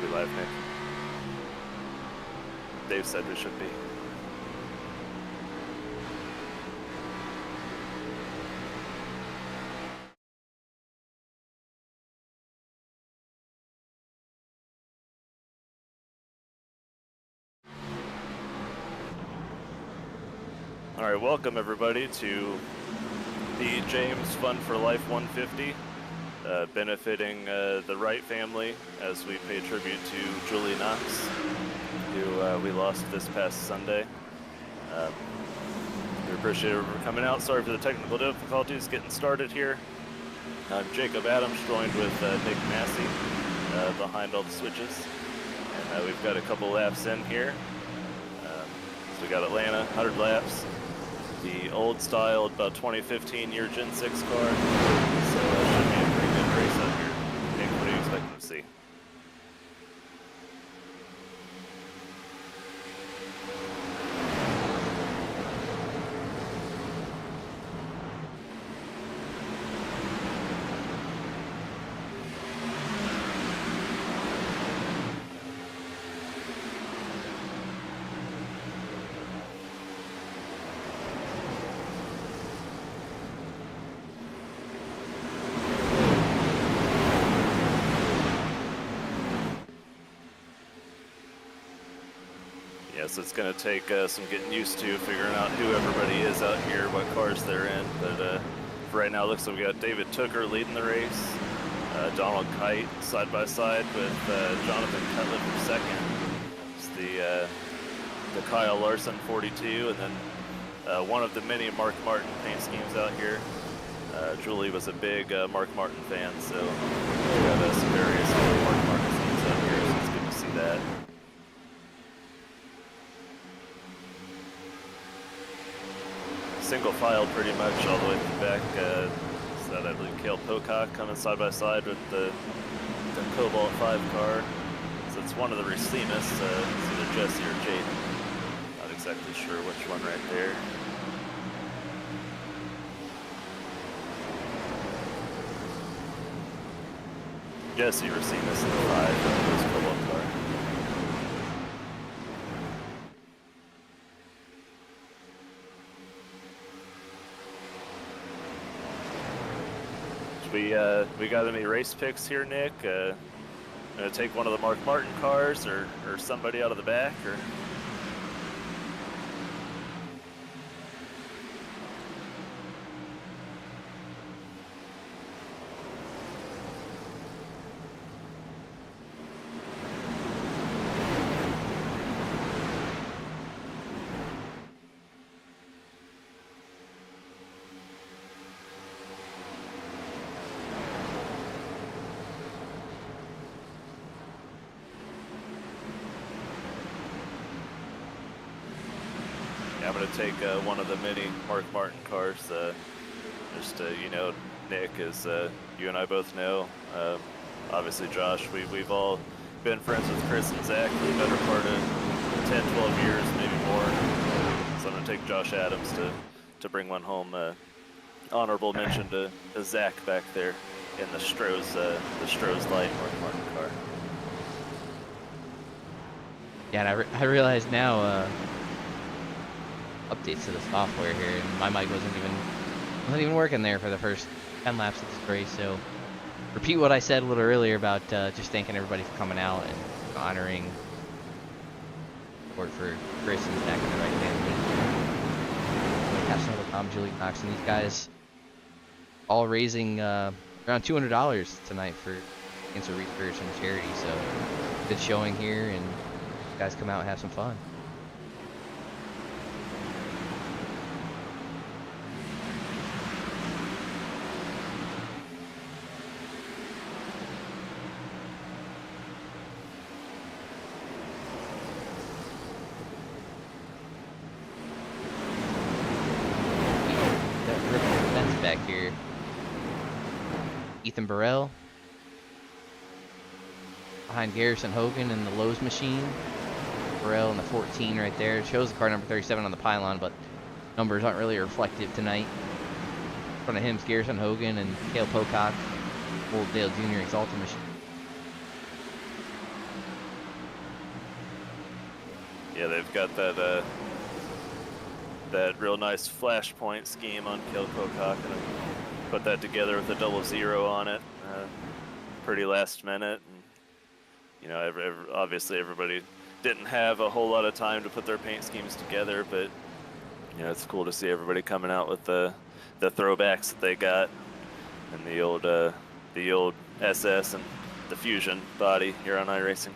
be live, Nick. Dave said we should be. All right, welcome everybody to the James Fun for Life 150, benefiting the Wright family as we pay tribute to Julie Knox, who we lost this past Sunday. We appreciate everyone coming out. Sorry for the technical difficulties getting started here. I'm Jacob Adams, joined with Nick Massey behind all the switches. And we've got a couple laps in here. So we got Atlanta, 100 laps. The old style, about 2015 year Gen 6 car. So should be a pretty good race out here. Nick, what are you expecting to see? Yes, it's going to take some getting used to figuring out who everybody is out here, what cars they're in. But for right now, it looks like we got David Tooker leading the race, Donald Kite side by side with Jonathan Cutlip for second. It's the Kyle Larson 42, and then one of the many Mark Martin paint schemes out here. Julie was a big Mark Martin fan, so we got some various Mark Martin schemes out here, so it's good to see that. Single file pretty much all the way to the back. So that I believe Cale Pocock coming side by side with the Cobalt 5 car. So it's one of the Racinas, it's either Jesse or Jaden. Not exactly sure which one right there. Jesse Racinas in the 5, this Cobalt car. We got any race picks here, Nick? Gonna take one of the Mark Martin cars or somebody out of the back, or? I'm going to take one of the mini Mark Martin cars. Just, you know, Nick, as you and I both know, obviously Josh, we've all been friends with Chris and Zach for the better part of 10, 12 years, maybe more. So I'm going to take Josh Adams to bring one home. Honorable mention to Zach back there in the Stroh's Light Mark Martin car. Yeah, and I realize now, updates to the software here, and my mic wasn't even working there for the first 10 laps of this race. So repeat what I said a little earlier about just thanking everybody for coming out and honoring support for Chris and Zach and the Wright family. We have some of Tom, Julie Knox, and these guys all raising around $200 tonight for cancer research and charity. So good showing here, and you guys come out and have some fun. Back here, Ethan Burrell behind Garrison Hogan in the Lowe's machine. Burrell in the 14 right there. It shows the car number 37 on the pylon, but numbers aren't really reflective tonight. In front of him is Garrison Hogan and Cale Pocock, Old Dale Jr. Exalted machine. Yeah, they've got that that real nice flashpoint scheme on Kill Pocock, and put that together with a 00 on it. Pretty last minute, and you know, obviously everybody didn't have a whole lot of time to put their paint schemes together, but you know, it's cool to see everybody coming out with the throwbacks that they got, and the old SS and the Fusion body here on iRacing.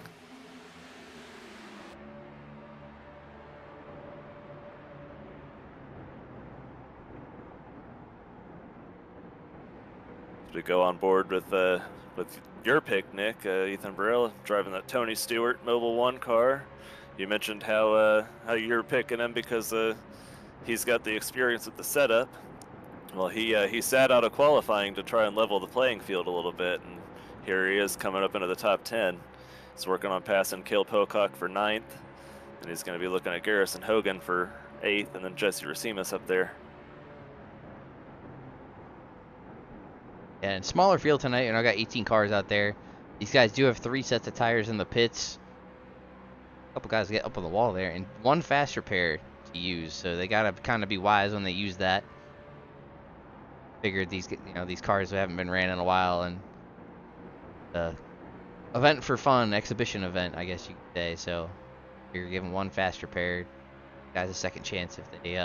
To go on board with your pick, Nick, Ethan Burrell, driving that Tony Stewart Mobil 1 car. You mentioned how you're picking him because he's got the experience with the setup. Well, he sat out of qualifying to try and level the playing field a little bit, and here he is coming up into the top 10. He's working on passing Cale Pocock for 9th, and he's going to be looking at Garrison Hogan for 8th, and then Jesse Racimus up there. And smaller field tonight, and I got 18 cars out there. These guys do have 3 sets of tires in the pits. A couple guys get up on the wall there, and 1 fast repair to use, so they gotta kind of be wise when they use that. Figured these cars haven't been ran in a while, and event for fun, exhibition event, I guess you could say. So you're giving 1 fast repair, guys a second chance if they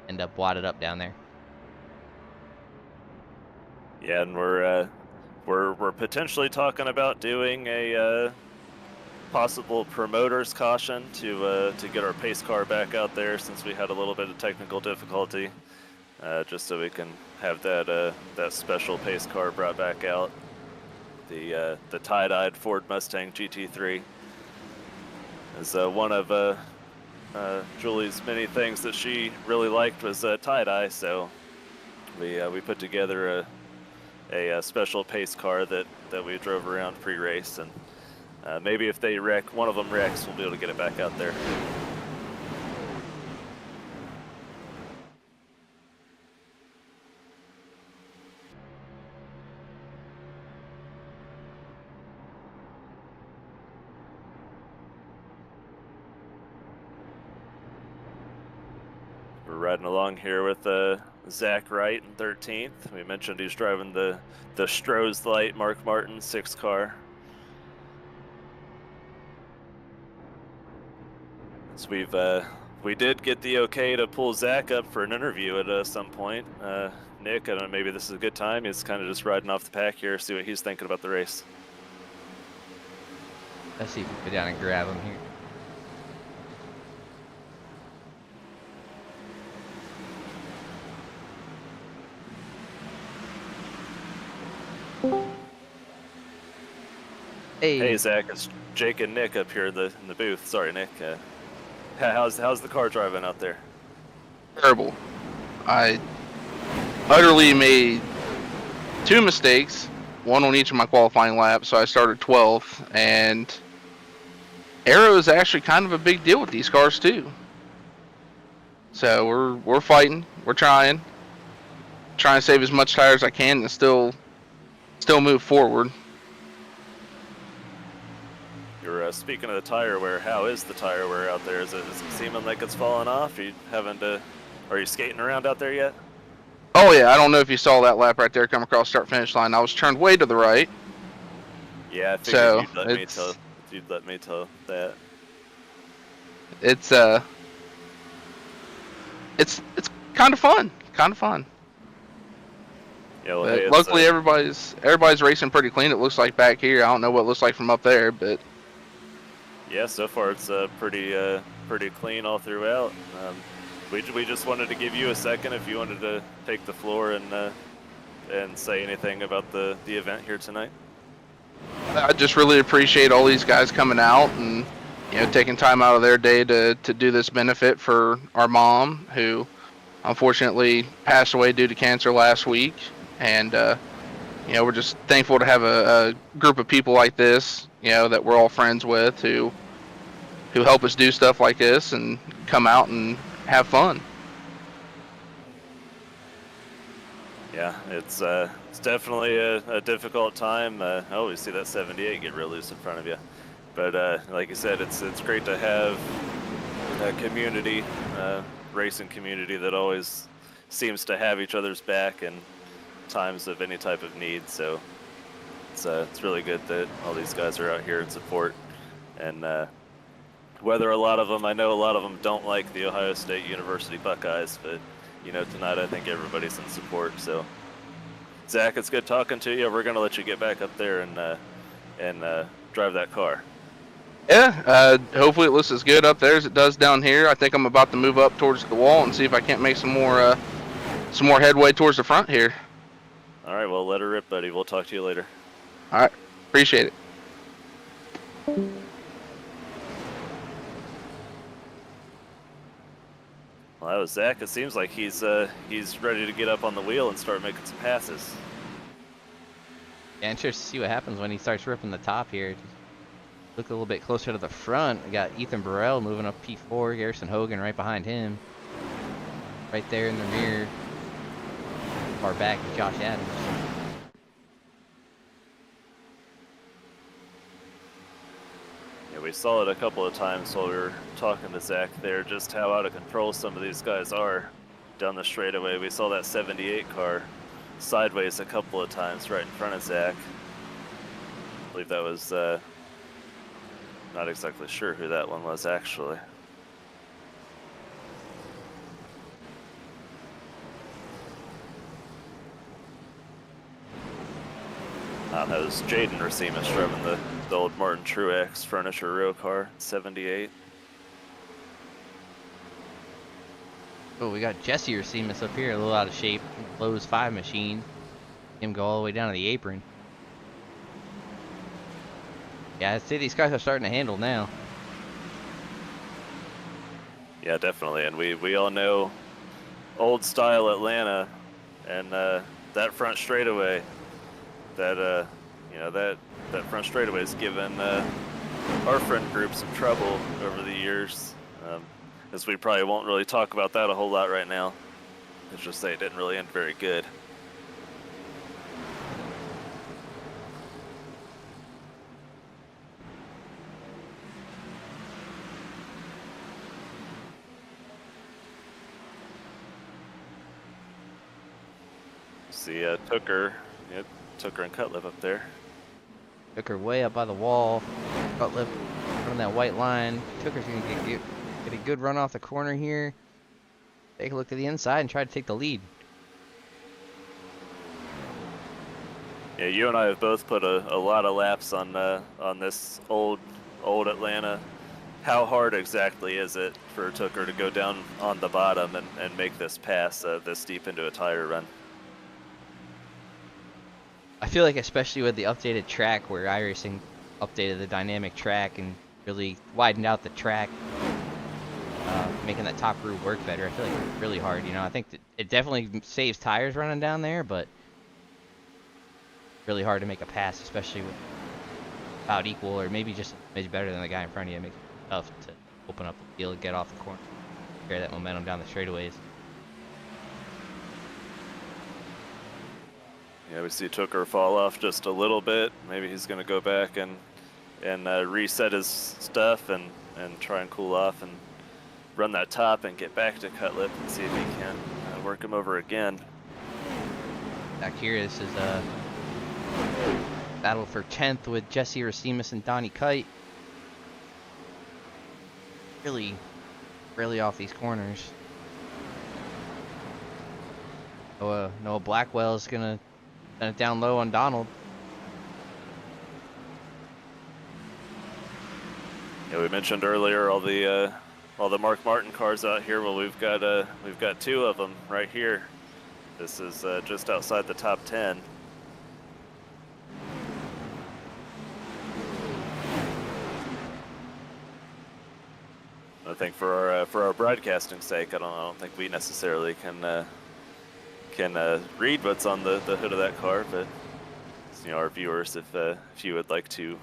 end up wadded up down there. Yeah, and we're potentially talking about doing a possible promoter's caution to get our pace car back out there, since we had a little bit of technical difficulty, just so we can have that special pace car brought back out, the tie-dyed Ford Mustang GT3. As one of Julie's many things that she really liked was tie-dye, so we put together a special pace car that we drove around pre-race, and maybe if they wreck, one of them wrecks, we'll be able to get it back out there. We're riding along here with Zach Wright in 13th. We mentioned he's driving the Stroh's Light Mark Martin 6 car. So we did get the okay to pull Zach up for an interview at some point. Nick, I don't know, maybe this is a good time. He's kind of just riding off the pack here, see what he's thinking about the race. Let's see if we can go down and grab him here. Hey Zach, it's Jake and Nick up here in the booth. Sorry, Nick. How's the car driving out there? Terrible. I utterly made 2 mistakes, 1 on each of my qualifying laps, so I started 12th, and aero is actually kind of a big deal with these cars too. So we're fighting, we're trying to save as much tire as I can and still move forward. You're speaking of the tire wear. How is the tire wear out there? Is it seeming like it's falling off? Are you skating around out there yet? Oh yeah, I don't know if you saw that lap right there come across start finish line. I was turned way to the right. Yeah, I figured so you'd let me tell that. It's kind of fun. Yeah, well, But hey, luckily everybody's racing pretty clean. It looks like back here. I don't know what it looks like from up there, but yeah, so far it's pretty clean all throughout. We just wanted to give you a second if you wanted to take the floor and say anything about the event here tonight. I just really appreciate all these guys coming out and taking time out of their day to do this benefit for our mom, who unfortunately passed away due to cancer last week. And we're just thankful to have a group of people like this, that we're all friends with, who help us do stuff like this and come out and have fun. Yeah, it's definitely a difficult time. Oh, we see that 78 get real loose in front of you. But like you said, it's great to have a community, racing community that always seems to have each other's back in times of any type of need. So it's really good that all these guys are out here in support. And whether I know a lot of them don't like the Ohio State University Buckeyes, but you know, tonight I think everybody's in support. So Zach, it's good talking to you. We're gonna let you get back up there and drive that car. Yeah, hopefully it looks as good up there as it does down here. I think I'm about to move up towards the wall and see if I can't make some more headway towards the front here. All right, well, let her rip, buddy. We'll talk to you later. All right, appreciate it. Well, that was Zach. It seems like he's ready to get up on the wheel and start making some passes. Yeah, interested to see what happens when he starts ripping the top here. Just look a little bit closer to the front. We got Ethan Burrell moving up P4. Garrison Hogan right behind him. Right there in the rear. Far back is Josh Adams. Yeah, we saw it a couple of times while we were talking to Zach there, just how out of control some of these guys are down the straightaway. We saw that 78 car sideways a couple of times right in front of Zach. I believe that was, not exactly sure who that one was actually. That was Jaden Racimus driving the old Martin Truex Furniture Row car, 78. Oh, we got Jesse Racimus up here, a little out of shape. Lowe's 5 machine. Him go all the way down to the apron. Yeah, I'd say these guys are starting to handle now. Yeah, definitely, and we all know old style Atlanta and that front straightaway. That you know, that front straightaway has given our friend group some trouble over the years, as we probably won't really talk about that a whole lot right now. Let's just say it didn't really end very good. See Tooker, yep, Tooker and Cutlip up there. Took her way up by the wall. Cutlip running that white line. Tooker's gonna get a good run off the corner here. Take a look to the inside and try to take the lead. Yeah, you and I have both put a lot of laps on this old Atlanta. How hard exactly is it for Tooker to go down on the bottom and make this pass this deep into a tire run? I feel like especially with the updated track where iRacing updated the dynamic track and really widened out the track, making that top groove work better, I feel like it's really hard. You know, I think that it definitely saves tires running down there, but really hard to make a pass, especially with about equal or maybe just maybe better than the guy in front of you. It makes it tough to open up the field, get off the corner, carry that momentum down the straightaways. Yeah, we see Tooker fall off just a little bit. Maybe he's going to go back and reset his stuff and try and cool off and run that top and get back to Cutlip and see if he can work him over again. Back here, this is a battle for 10th with Jesse Racimus and Donnie Kite. Really off these corners. Noah Blackwell's gonna send it down low on Donald. Yeah, we mentioned earlier all the Mark Martin cars out here. Well, we've got 2 of them right here. This is just outside the top 10. I think for our broadcasting sake, I don't think we necessarily can read what's on the hood of that car, but you know, our viewers, if you would like to,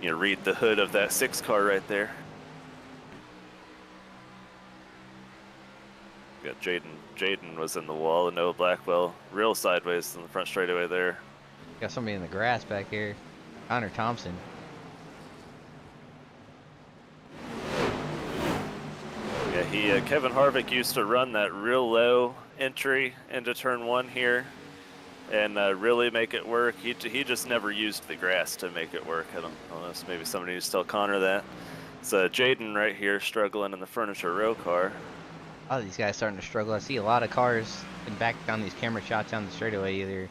you know, read the hood of that 6 car right there. Got Jaden was in the wall, and Noah Blackwell real sideways in the front straightaway there. Got somebody in the grass back here. Connor Thompson. Kevin Harvick used to run that real low entry into turn 1 here and really make it work. He just never used the grass to make it work. I don't know, maybe somebody needs to tell Connor that. It's Jaden right here struggling in the furniture row car. A lot of these guys starting to struggle. I see a lot of cars and back down these camera shots down the straightaway, either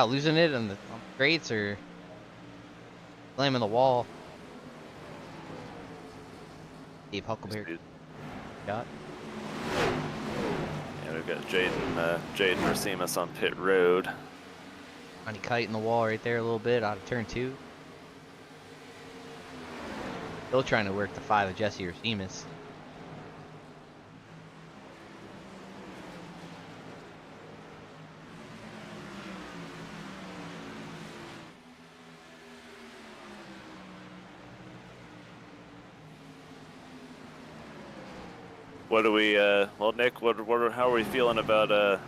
losing it on the straights or slamming the wall. Dave Huckleberry shot. Yeah, we've got Jaden Racines on pit road. Johnny Kite in the wall right there a little bit out of turn 2. Still trying to work the 5 of Jesse Racines. What do we, well, Nick, how are we feeling about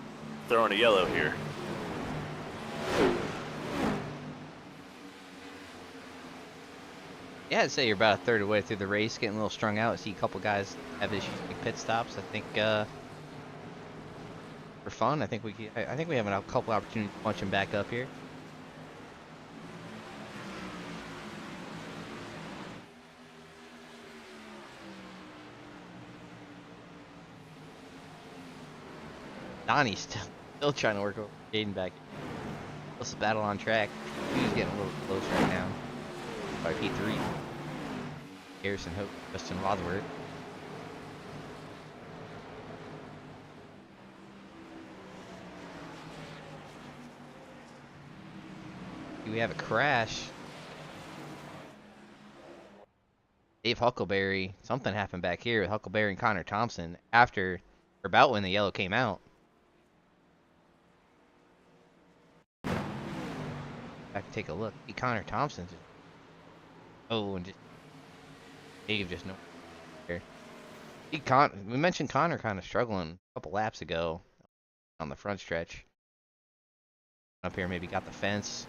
throwing a yellow here? Yeah, I'd say you're about a third of the way through the race, getting a little strung out. I see a couple guys have issues with pit stops. I think for fun, I think we have a couple opportunities to punch him back up here. Donnie's still trying to work over Jaden back. What's the battle on track? He's getting a little close right now. By P3. Harrison Hope, Justin Wadsworth. We have a crash. Dave Huckleberry. Something happened back here with Huckleberry and Connor Thompson after or about when the yellow came out. I can take a look. See Connor Thompson just and just Dave just no here. We mentioned Connor kind of struggling a couple laps ago on the front stretch. Up here, maybe got the fence.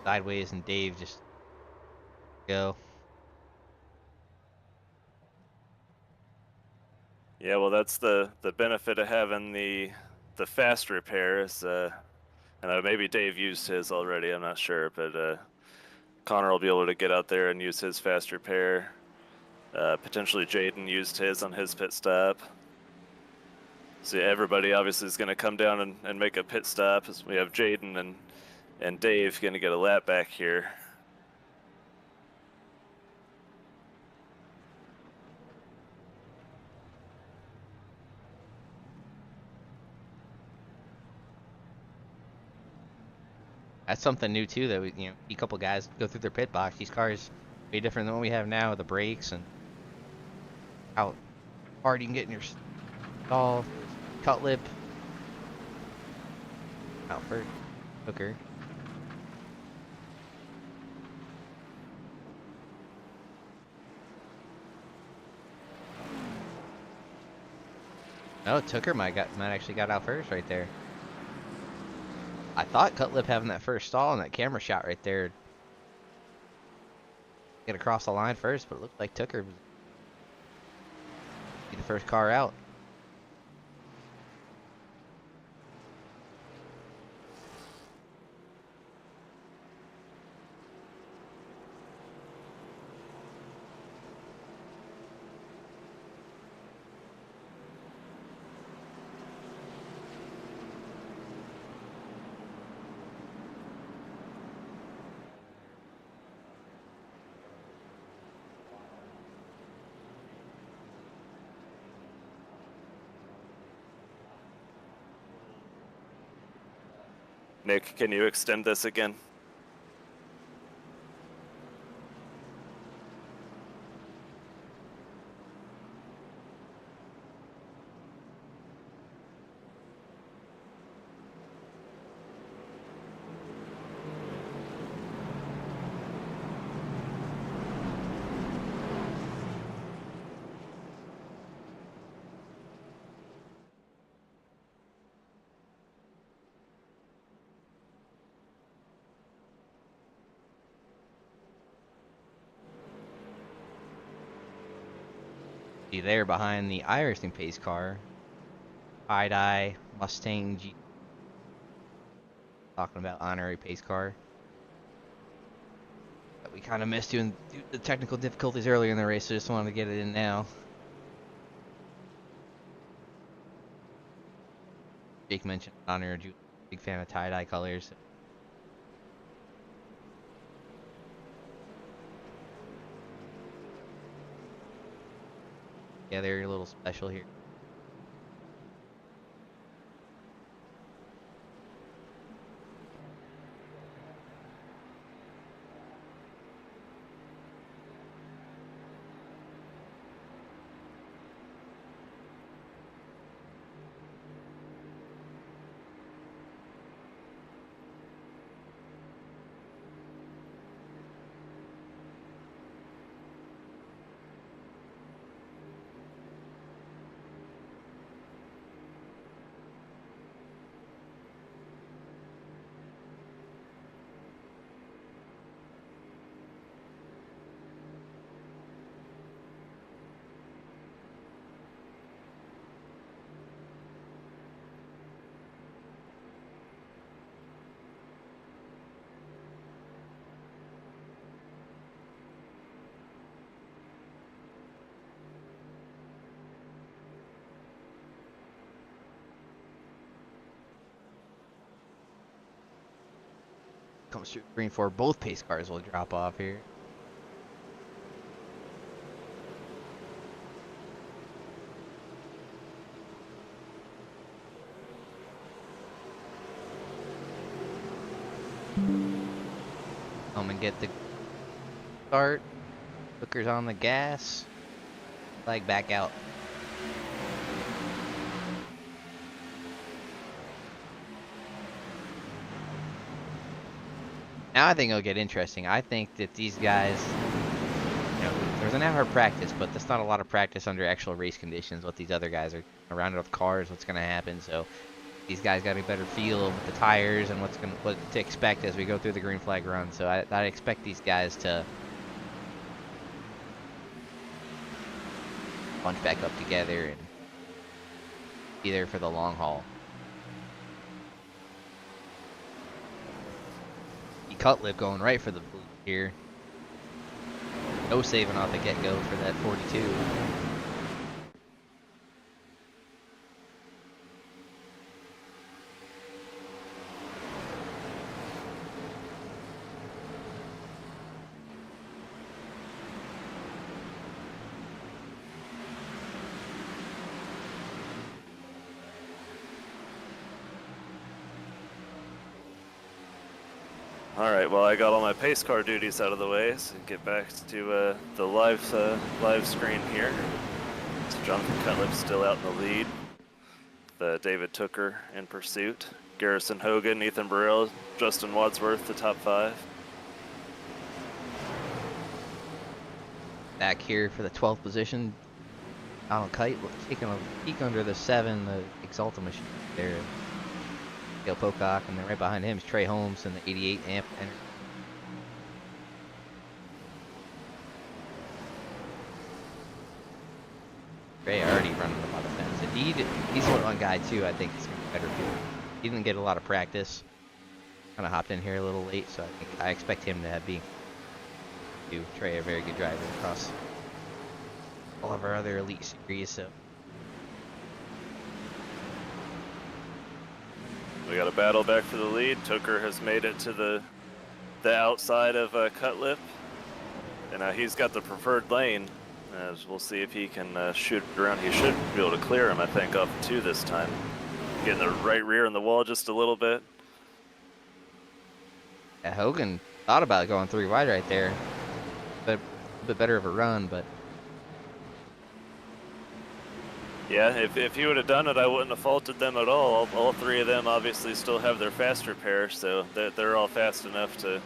Sideways, and Dave just go. Yeah, well, that's the benefit of having the fast repair is, and maybe Dave used his already, I'm not sure, but Connor will be able to get out there and use his fast repair. Potentially Jaden used his on his pit stop. So yeah, everybody obviously is going to come down and make a pit stop. As we have Jaden and Dave going to get a lap back here. That's something new too. That see a couple guys go through their pit box. These cars way different than what we have now with the brakes and how hard you can get in your stall, cut lip. Out for Hooker. No, Tooker might actually got out first right there. I thought Cutlip having that first stall and that camera shot right there get across the line first, but it looked like Tooker was the first car out. Nick, can you extend this again? See there behind the iRacing pace car, Tie-Dye Mustang G. Talking about honorary pace car. But we kind of missed due to the technical difficulties earlier in the race, so just wanted to get it in now. Jake mentioned honor, big fan of tie-dye colors. Yeah, they're a little special here. Comes through green 4, both pace cars will drop off here. And get the start. Hooker's on the gas. Flag back out. Now I think it'll get interesting. I think that these guys, you know, there's an hour of practice, but that's not a lot of practice under actual race conditions. What these other guys are around with cars, what's going to happen. So these guys got a better feel of the tires and what to expect as we go through the green flag run. So I expect these guys to bunch back up together and be there for the long haul. Cutlip going right for the blue here. No saving off the get-go for that 42. Alright, well I got all my pace car duties out of the way, so get back to the live screen here. So Jonathan Cutlip still out in the lead. David Tooker in pursuit. Garrison Hogan, Ethan Burrell, Justin Wadsworth, the top 5. Back here for the 12th position. Donald Kite taking a peek under the 7, the Exalta machine there. Dale Pocock, and then right behind him is Trey Holmes and the 88 amp. Trey already running a lot of fence. Indeed, he's one guy too. I think he's gonna be better field. He didn't get a lot of practice. Kind of hopped in here a little late, so I expect him to be Trey a very good driver across all of our other elite series. So. We got a battle back for the lead. Tooker has made it to the outside of Cutlip, and he's got the preferred lane. As we'll see if he can shoot around. He should be able to clear him, I think, off 2 this time. Getting the right rear in the wall just a little bit. Yeah, Hogan thought about going 3 wide right there, but a bit better of a run, but. Yeah, if he would have done it, I wouldn't have faulted them at all. All 3 of them obviously still have their fast repair, so they're all fast enough to,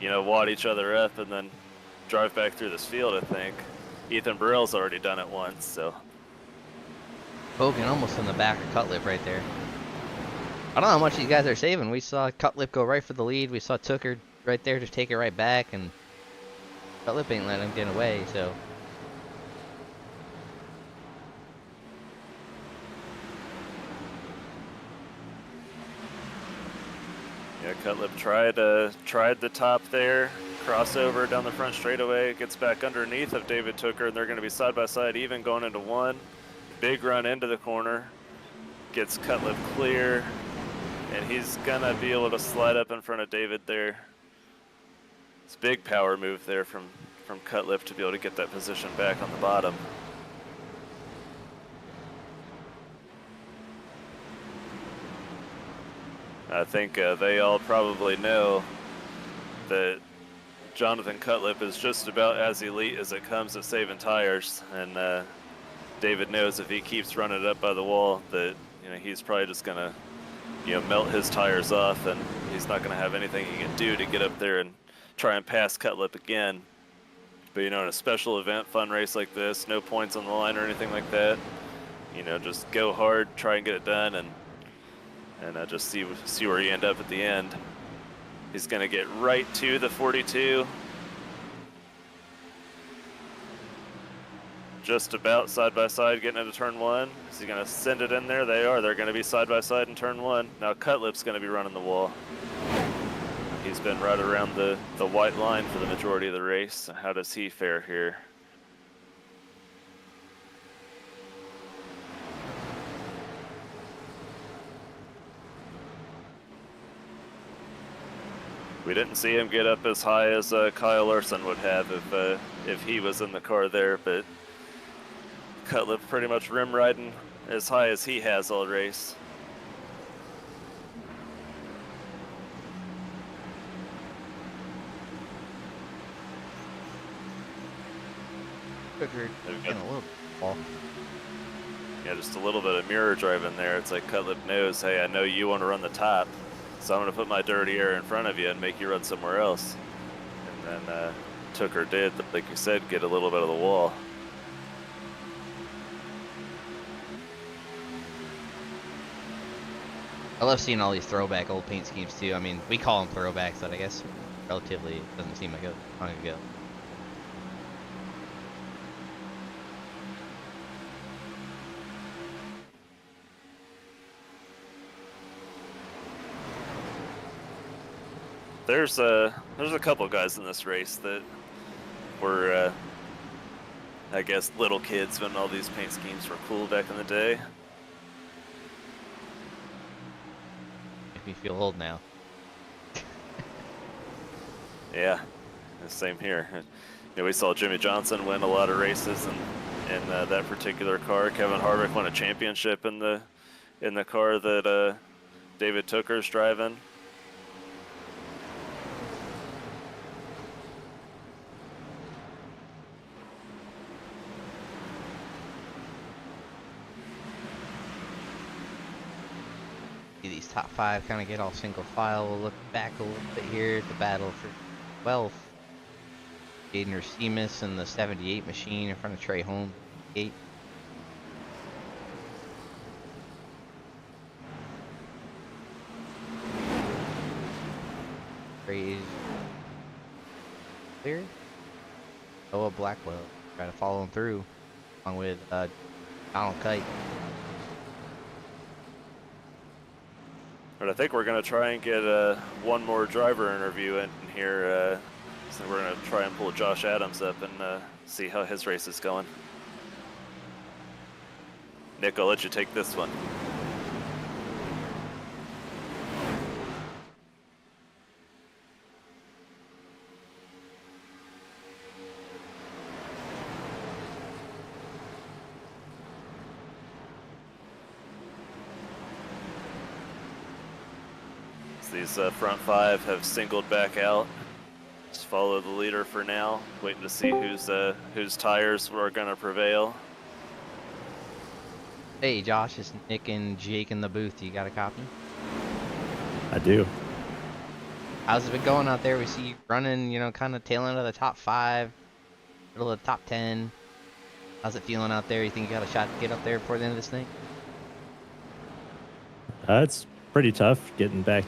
you know, wad each other up and then drive back through this field, I think. Ethan Burrell's already done it once, so. Hogan almost in the back of Cutlip right there. I don't know how much these guys are saving. We saw Cutlip go right for the lead. We saw Tooker right there just take it right back, and Cutlip ain't letting him get away, so. Yeah, Cutlip tried the top there, crossover down the front straightaway, gets back underneath of David Tooker, and they're going to be side by side even going into one. Big run into the corner, gets Cutlip clear, and he's gonna be able to slide up in front of David there. It's a big power move there from Cutlip to be able to get that position back on the bottom. I think they all probably know that Jonathan Cutlip is just about as elite as it comes at saving tires, and David knows if he keeps running it up by the wall that he's probably just gonna melt his tires off, and he's not gonna have anything he can do to get up there and try and pass Cutlip again. But in a special event, fun race like this, no points on the line or anything like that, just go hard, try and get it done, and just see where you end up at the end. He's gonna get right to the 42. Just about side by side getting into turn one. Is he gonna send it in there? They are. They're gonna be side by side in turn one. Now Cutlip's gonna be running the wall. He's been right around the white line for the majority of the race. How does he fare here? We didn't see him get up as high as Kyle Larson would have if he was in the car there, but Cutlip pretty much rim riding as high as he has all race. Tooker getting a little ball. Yeah, just a little bit of mirror driving there. It's like Cutlip knows, hey, I know you want to run the top, so I'm going to put my dirty air in front of you and make you run somewhere else. And then Tooker did, like you said, get a little bit of the wall. I love seeing all these throwback old paint schemes too. I mean, we call them throwbacks, but I guess relatively it doesn't seem like it long ago. There's a couple guys in this race that were, I guess, little kids when all these paint schemes were cool back in the day. Make me feel old now. Yeah, same here. We saw Jimmy Johnson win a lot of races in that particular car. Kevin Harvick won a championship in the car that David Tooker's driving. These top five kind of get all single file. We'll look back a little bit here at the battle for 12th. Jaden Ursemus and the 78 machine in front of Trey Holmes. 8. Trey clear. Noah Blackwell try to follow him through, along with Donald Kite. But I think we're going to try and get one more driver interview in here. So we're going to try and pull Josh Adams up and see how his race is going. Nick, I'll let you take this one. These front five have singled back out. Just follow the leader for now, waiting to see whose tires are going to prevail. Hey Josh, it's Nick and Jake in the booth. You got a copy? I do. How's it been going out there? We see you running, kind of tail end of the top 5, middle of the top 10. How's it feeling out there? You think you got a shot to get up there before the end of this thing? It's pretty tough getting back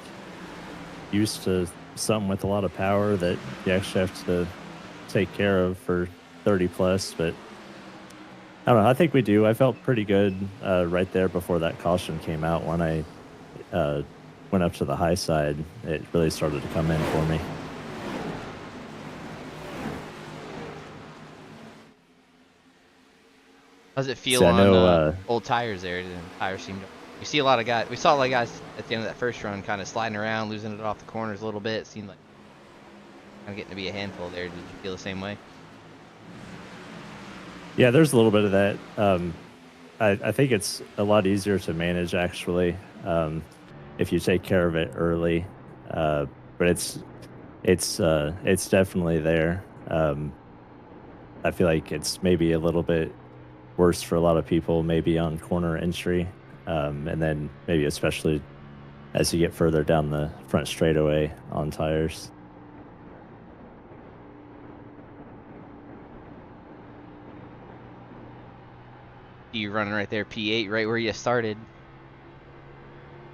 used to something with a lot of power that you actually have to take care of for 30 plus, but I don't know. I think we do. I felt pretty good right there before that caution came out when I went went up to the high side, it really started to come in for me. How's it feel See, I on know, old tires there? The tires seem to. You see a lot of guys. We saw a lot of guys at the end of that first run, kind of sliding around, losing it off the corners a little bit. It seemed like kind of getting to be a handful there. Did you feel the same way? Yeah, there's a little bit of that. I think it's a lot easier to manage actually if you take care of it early. But it's definitely there. I feel like it's maybe a little bit worse for a lot of people, maybe on corner entry, and then maybe especially as you get further down the front straightaway on tires. You running right there, P8, right where you started.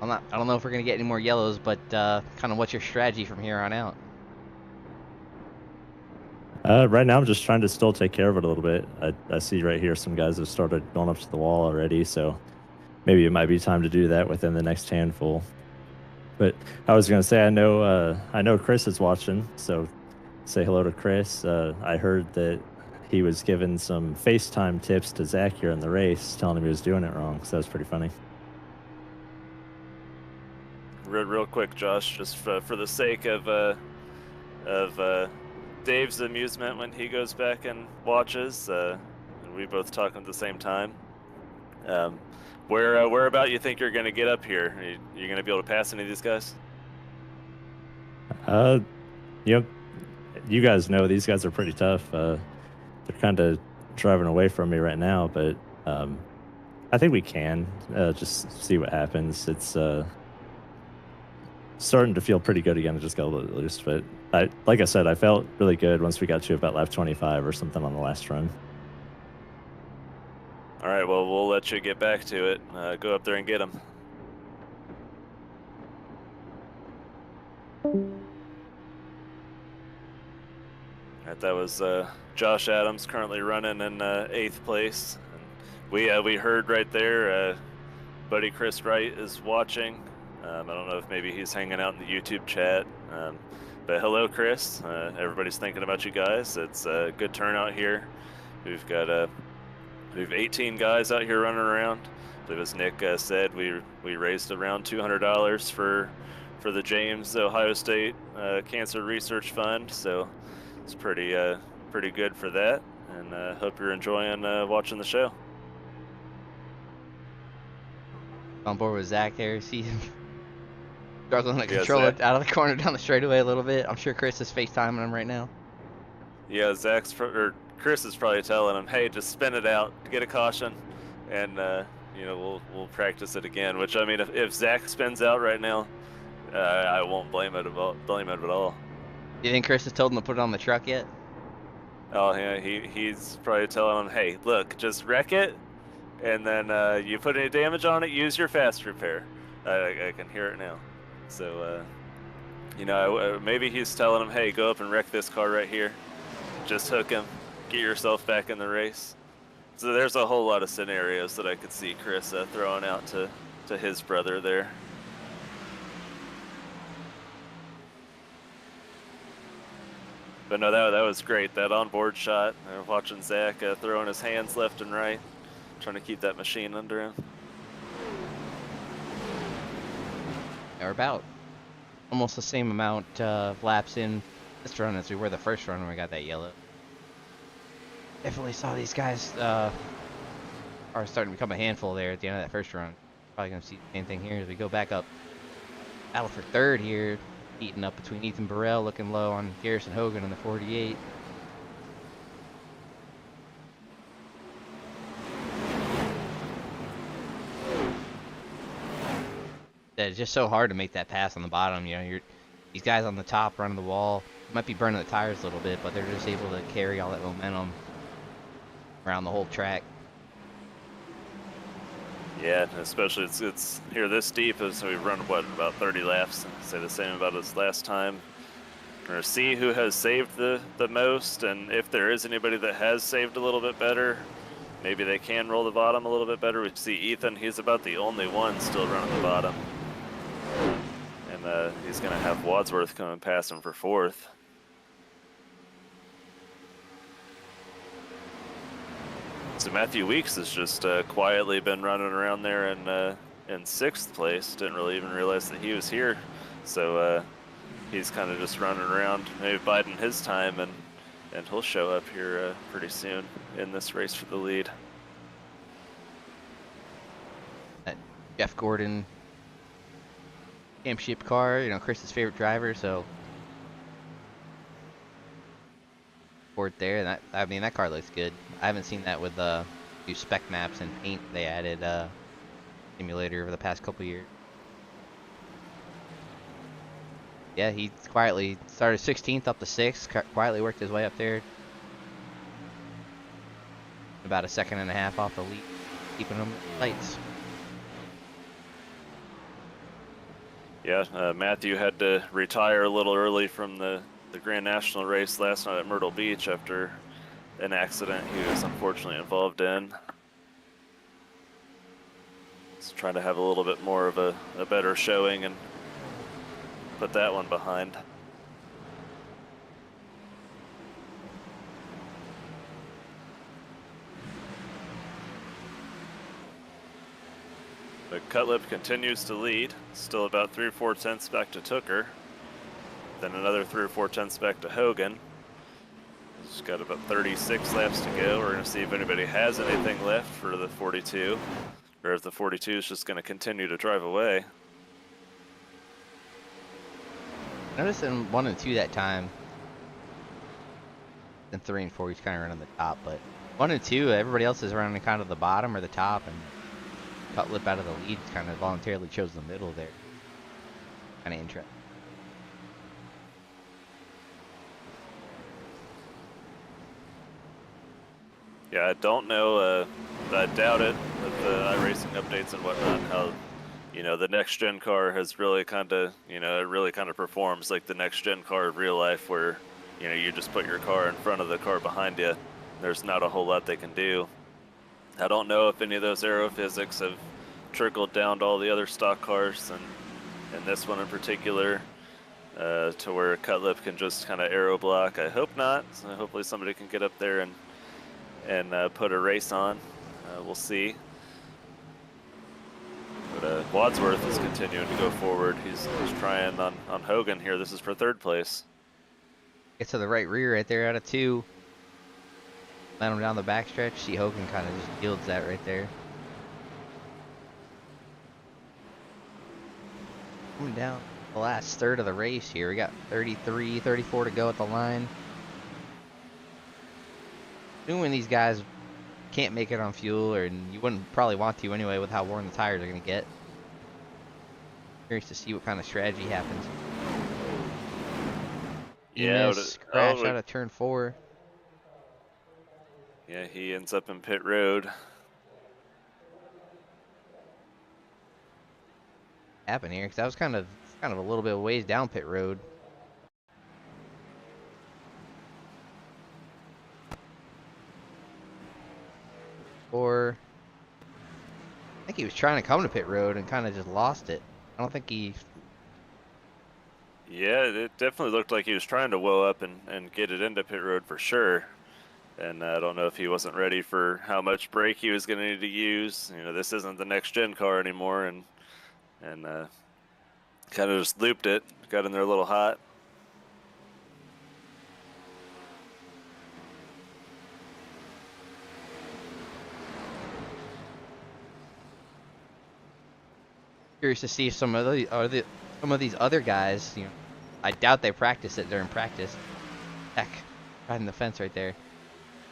I don't know if we're gonna get any more yellows, but kind of what's your strategy from here on out? Right now, I'm just trying to still take care of it a little bit. I see right here some guys have started going up to the wall already, so maybe it might be time to do that within the next handful. But I was going to say, I know Chris is watching, so say hello to Chris. I heard that he was giving some FaceTime tips to Zach here in the race, telling him he was doing it wrong, so that was pretty funny. Real quick, Josh, just for the sake of Dave's amusement when he goes back and watches, and we both talk at the same time. Where about you think you're going to get up here? Are you going to be able to pass any of these guys? Yep. You guys know these guys are pretty tough. They're kind of driving away from me right now, but I think we can just see what happens. It's starting to feel pretty good again. I just got a little loose, but like I said, I felt really good once we got to about lap 25 or something on the last run. All right, well, we'll let you get back to it. Go up there and get them. All right, that was Josh Adams, currently running in 8th place. And we heard right there, buddy Chris Wright is watching. I don't know if maybe he's hanging out in the YouTube chat. But hello, Chris. Everybody's thinking about you guys. It's a good turnout here. We've got we have 18 guys out here running around. I believe, as Nick said, we raised around $200 for the James Ohio State Cancer Research Fund. So it's pretty good for that. And hope you're enjoying watching the show. On board with Zach there. See him struggling to Yeah, control Zach. it out of the corner down the straightaway a little bit. I'm sure Chris is FaceTiming him right now. Yeah, Chris is probably telling him, "Hey, just spin it out, get a caution, and we'll practice it again." Which, I mean, if Zach spins out right now, I won't blame it at all. Do you think Chris has told him to put it on the truck yet? Oh yeah, he's probably telling him, "Hey, look, just wreck it, and then you put any damage on it, use your fast repair." I can hear it now. So maybe he's telling him, "Hey, go up and wreck this car right here. Just hook him, get yourself back in the race." So there's a whole lot of scenarios that I could see Chris throwing out to his brother there. But no, that was great. That onboard shot. Watching Zach throwing his hands left and right, trying to keep that machine under him. We're about almost the same amount of laps in this run as we were the first run when we got that yellow. Definitely saw these guys are starting to become a handful there at the end of that first run. Probably going to see the same thing here as we go back up. Battle for third here. Heating up between Ethan Burrell, looking low on Garrison Hogan in the 48. It's just so hard to make that pass on the bottom. You know, these guys on the top running the wall might be burning the tires a little bit, but they're just able to carry all that momentum around the whole track. Yeah, especially it's here this deep, so we've run about 30 laps. I'd say the same about us last time. We're gonna see who has saved the most, and if there is anybody that has saved a little bit better, maybe they can roll the bottom a little bit better. We see Ethan; he's about the only one still running the bottom. And he's going to have Wadsworth coming past him for 4th. So Matthew Weeks has just quietly been running around there in 6th place. Didn't really even realize that he was here. So he's kind of just running around, maybe biding his time, and he'll show up here pretty soon in this race for the lead. That Jeff Gordon championship car, you know, Chris's favorite driver, so Ford there. And that, I mean, that car looks good. I haven't seen that with new spec maps and paint they added simulator over the past couple years. Yeah, he quietly started 16th up to 6th, quietly worked his way up there. About a 1.5 seconds off the lead, keeping him lights. Yeah, Matthew had to retire a little early from the Grand National race last night at Myrtle Beach after an accident he was unfortunately involved in. He's trying to have a little bit more of a better showing and put that one behind. But Cutlip continues to lead, still about 3 or 4 tenths back to Tooker. Then another 3 or 4 tenths back to Hogan. He's got about 36 laps to go. We're going to see if anybody has anything left for the 42, or if the 42 is just going to continue to drive away. Notice in 1 and 2 that time, in 3 and 4 he's kind of running the top, but 1 and 2 everybody else is running kind of the bottom or the top, and Cutlip out of the lead kind of voluntarily chose the middle there. Kind of interesting. Yeah, I don't know, I doubt it with the iRacing updates and whatnot, how, you know, the next gen car has really kind of, you know, it really kind of performs like the next gen car of real life where, you know, you just put your car in front of the car behind you. There's not a whole lot they can do. I don't know if any of those aerophysics have trickled down to all the other stock cars, and this one in particular, to where Cutlip can just kind of aero block. I hope not. So hopefully somebody can get up there and put a race on. We'll see. But Wadsworth is continuing to go forward. He's trying on Hogan here. This is for 3rd place. Gets to the right rear right there out of 2. Let him down the backstretch. See Hogan kind of just yields that right there. Coming down the last third of the race here. We got 33, 34 to go at the line. Assuming these guys can't make it on fuel, or you wouldn't probably want to anyway with how worn the tires are going to get. Curious to see what kind of strategy happens. Yeah, crash out of turn 4. Yeah, he ends up in pit road. Happen here because that was kind of a little bit of ways down pit road. Or I think he was trying to come to pit road and kind of just lost it. I don't think he. Yeah, it definitely looked like he was trying to woe up and get it into pit road for sure. And I don't know if he wasn't ready for how much brake he was going to need to use. You know, this isn't the next gen car anymore, and kind of just looped it, got in there a little hot. Curious to see if some of these other guys, you know, I doubt they practice it during practice. Heck, right in the fence right there.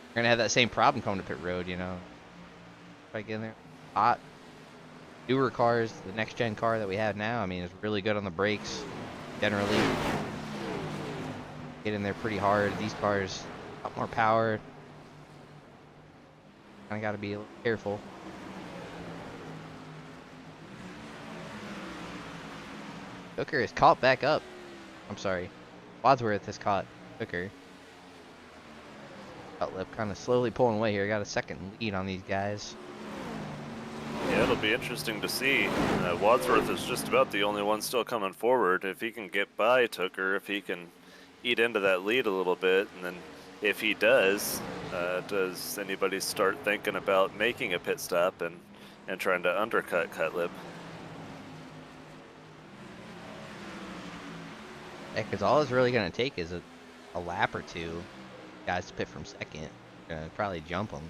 We're gonna have that same problem coming to pit road, you know. Right in there, hot. Newer cars, the next gen car that we have now, I mean, is really good on the brakes. Generally, get in there pretty hard. These cars, a lot more power. Kind of got to be a little careful. Hooker is caught back up. I'm sorry. Wadsworth has caught Hooker. Cutlip kind of slowly pulling away here. Got a second lead on these guys. Yeah, it'll be interesting to see. Wadsworth is just about the only one still coming forward. If he can get by Tooker, if he can eat into that lead a little bit, and then if he does anybody start thinking about making a pit stop and trying to undercut Cutlip? Yeah, because all it's really going to take is a lap or two. Guys to pit from second. Gonna probably jump them.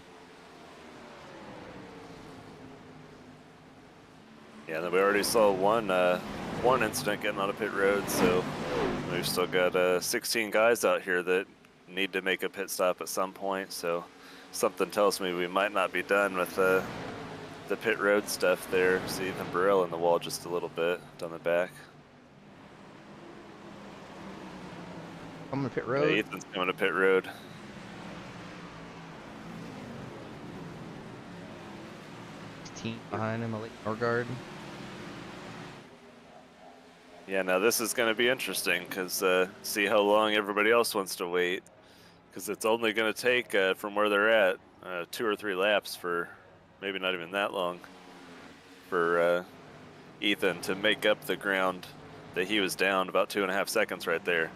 Yeah, then we already saw one incident getting on a pit road, so we've still got 16 guys out here that need to make a pit stop at some point. So something tells me we might not be done with the pit road stuff there. See Ethan Burrell in the wall just a little bit down the back. Coming to pit Yeah, road. Ethan's coming to pit road. Team behind him, Elite Norgard. Yeah, now this is going to be interesting because see how long everybody else wants to wait, because it's only going to take from where they're at 2 or 3 laps, for maybe not even that long, for Ethan to make up the ground that he was down about 2.5 seconds right there,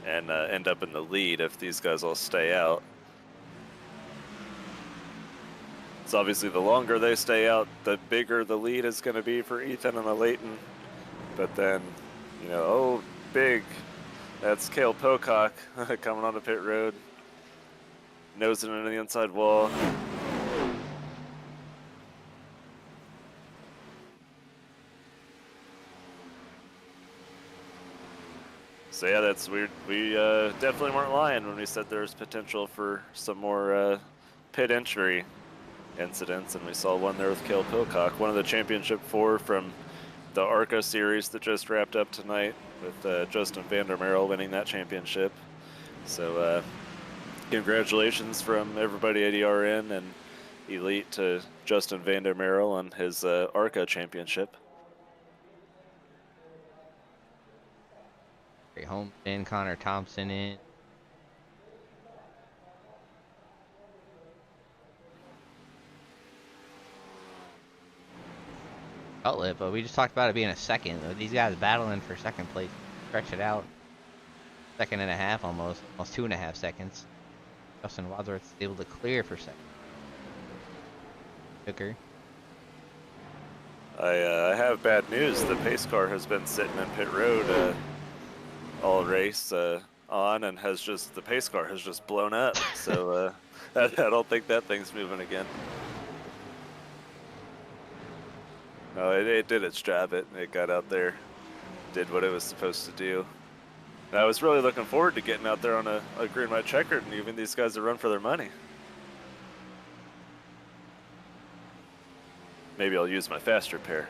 and end up in the lead if these guys all stay out. So obviously the longer they stay out, the bigger the lead is going to be for Ethan and the Leighton. But then, you know, oh, big, that's Cale Pocock coming onto pit road, nosing into the inside wall. So yeah, that's weird. We definitely weren't lying when we said there's potential for some more pit entry incidents, and we saw one there with Cale Pocock, one of the championship 4 from the ARCA series that just wrapped up tonight, with Justin Vandermeerl winning that championship. So congratulations from everybody at ERN and Elite to Justin Vandermeerl on his ARCA championship. Gary Holmes in, Connor Thompson in. Cutlip, but we just talked about it being a second. These guys battling for second place. Stretch it out. 1.5 seconds almost 2.5 seconds. Justin Wadsworth's able to clear for second. Tooker. I have bad news. The pace car has been sitting in pit road all race on, and the pace car has just blown up. So I don't think that thing's moving again. No, it did its job. It got out there, did what it was supposed to do. And I was really looking forward to getting out there on a green white checkered and giving these guys a run for their money. Maybe I'll use my faster pair.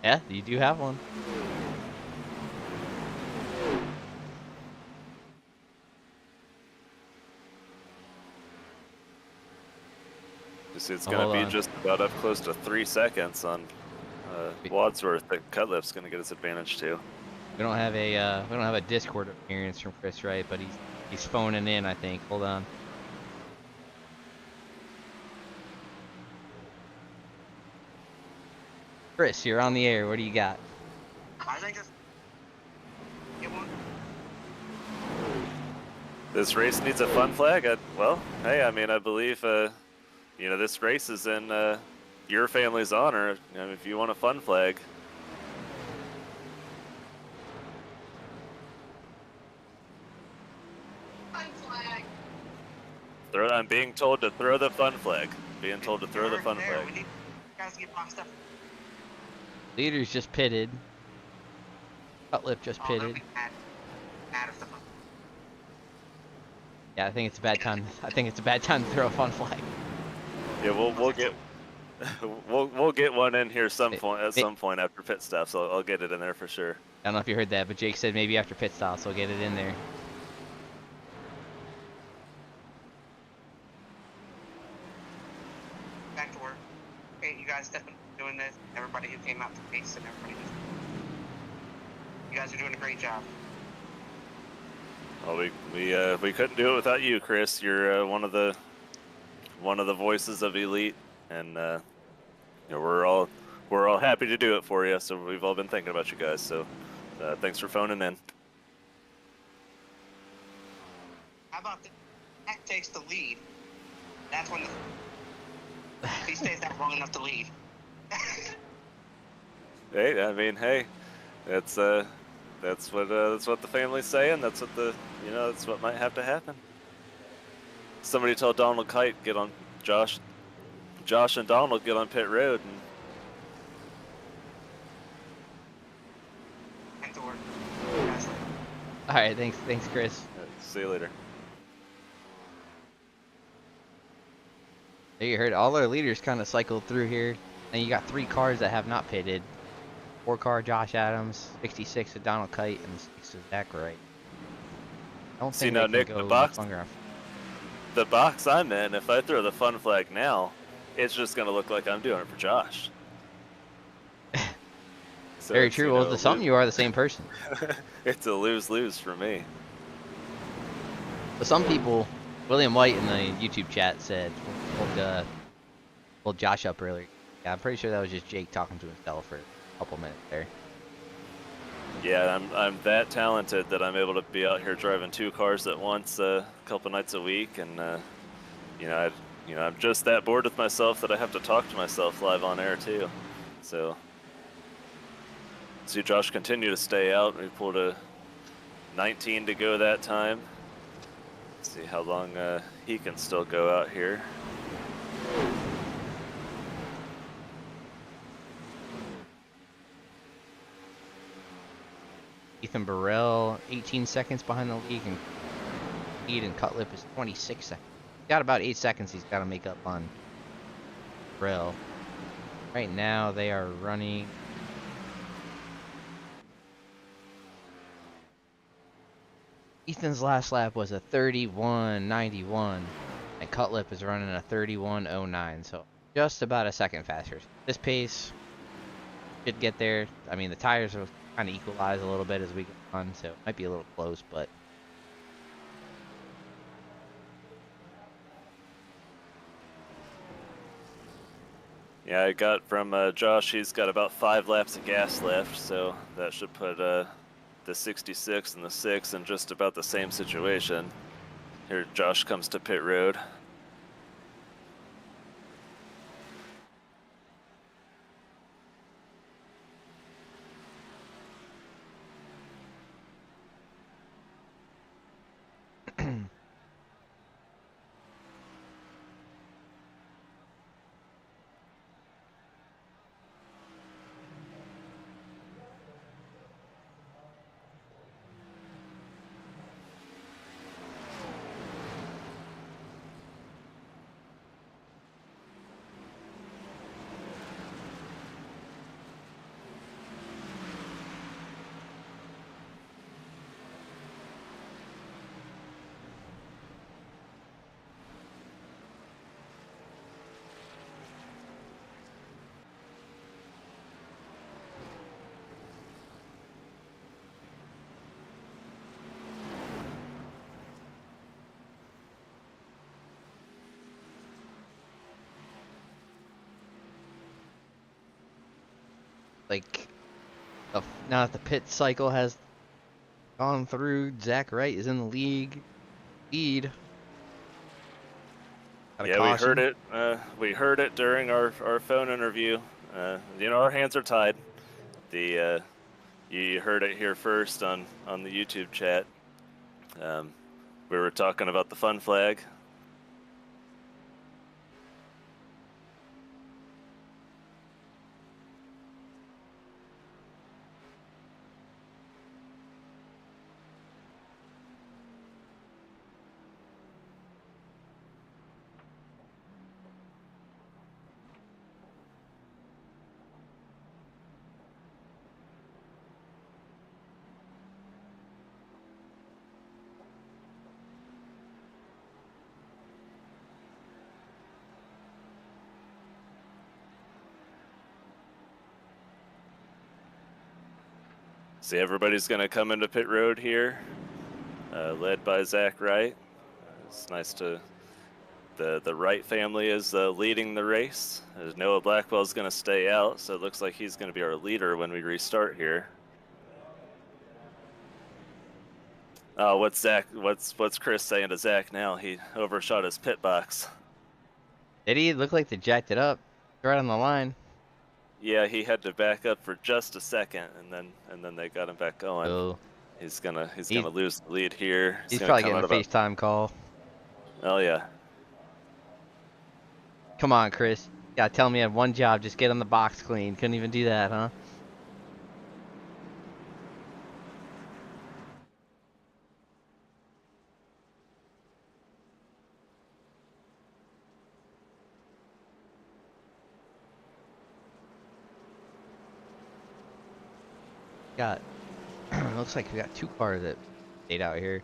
Yeah, you do have one. It's Oh, going to hold be on. just about up close to 3 seconds on Wadsworth that Cutlip's going to get his advantage too. We don't have a Discord appearance from Chris Wright, but he's phoning in, I think. Hold on. Chris, you're on the air. What do you got? I think it's get one. This race needs a fun flag. Well, hey, I mean, I believe you know, this race is in your family's honor. You know, if you want a fun flag. Fun flag. I'm being told to throw the fun flag. Being told to throw the fun There, flag. we need guys to get boxed up. Leaders just pitted. Cutlip just Oh, that'll pitted. be bad. Bad if the fun. Yeah, I think it's a bad time. I think it's a bad time to throw a fun flag. Yeah, we'll get we'll get one in here some point at Hey. some point after pit stop. So I'll get it in there for sure. I don't know if you heard that, but Jake said maybe after pit stops we'll get it in there. Back to work. Okay, you guys definitely doing this. Everybody who came out to pace and everybody who's. You guys are doing a great job. Well, we couldn't do it without you, Chris. You're one of the one of the voices of Elite, and you know, we're all happy to do it for you. So we've all been thinking about you guys. So thanks for phoning in. How about Zach takes the lead? That's when he stays that long enough to lead. Hey, I mean, hey, that's what the family's saying. That's what that's what might have to happen. Somebody tell Donald Kite get on Josh and Donald get on pit road And to work. All right, thanks, Chris. see you later. There you heard all our leaders kind of cycled through here, and you got 3 cars that have not pitted. 4-car Josh Adams, 66 of Donald Kite, and 6 of Zach Wright. I don't See think now, they can Nick, go the much box. longer off. The box I'm in, if I throw the fun flag now, it's just gonna look like I'm doing it for Josh. So Very it's, true. you Well, know, to some, you are the same person. it's a lose-lose for me. But some people, William White in the YouTube chat said, pulled Josh up earlier. Yeah, I'm pretty sure that was just Jake talking to himself for a couple minutes there. Yeah, I'm that talented that I'm able to be out here driving 2 cars at once a couple nights a week, and I'm just that bored with myself that I have to talk to myself live on air too. So see Josh continue to stay out. We pulled a 19 to go that time. See how long he can still go out here. Ethan Burrell, 18 seconds behind the lead, and Cutlip is 26 seconds. Got about 8 seconds he's got to make up on Burrell. Right now they are running. Ethan's last lap was a 31.91, and Cutlip is running a 31.09, so just about a second faster. This pace should get there. I mean, the tires will kind of equalize a little bit as we go on, so it might be a little close, but Yeah, I got from Josh, he's got about 5 laps of gas left, so that should put the 66 and the 6 in just about the same situation. Here Josh comes to pit road. like now that the pit cycle has gone through, Zach Wright is in the lead. Got a Yeah, caution. we heard it during our phone interview. Our hands are tied. You heard it here first on the YouTube chat. We were talking about the fun flag. See, everybody's going to come into pit road here, led by Zach Wright. It's nice to The Wright family is leading the race. As Noah Blackwell's going to stay out, so it looks like he's going to be our leader when we restart here. What's Zach? What's Chris saying to Zach now? He overshot his pit box. Did he? It looked like they jacked it up right on the line. Yeah, he had to back up for just a second, and then they got him back going. So He's gonna lose the lead here. he's gonna probably come getting a out FaceTime call. Oh yeah. Come on, Chris. You gotta tell me I had one job. Just get on the box clean. Couldn't even do that, huh? Got looks like we got 2 cars that stayed out here.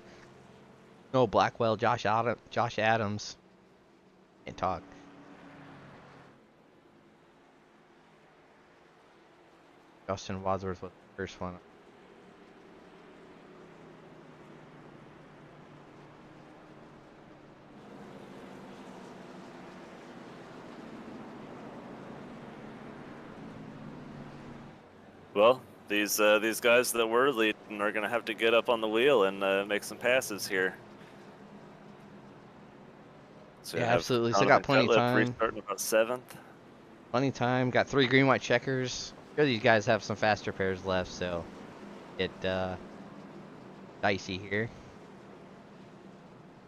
No Blackwell, Josh Adams. Can't talk. Justin Wadsworth was the first one. Well, these guys that were leading are gonna have to get up on the wheel and make some passes here. So Yeah, you have absolutely. Still got plenty of Cutlip time. restarting about 7th. Plenty of time. Got 3 green white checkers. Sure, these guys have some faster pairs left, so it dicey here.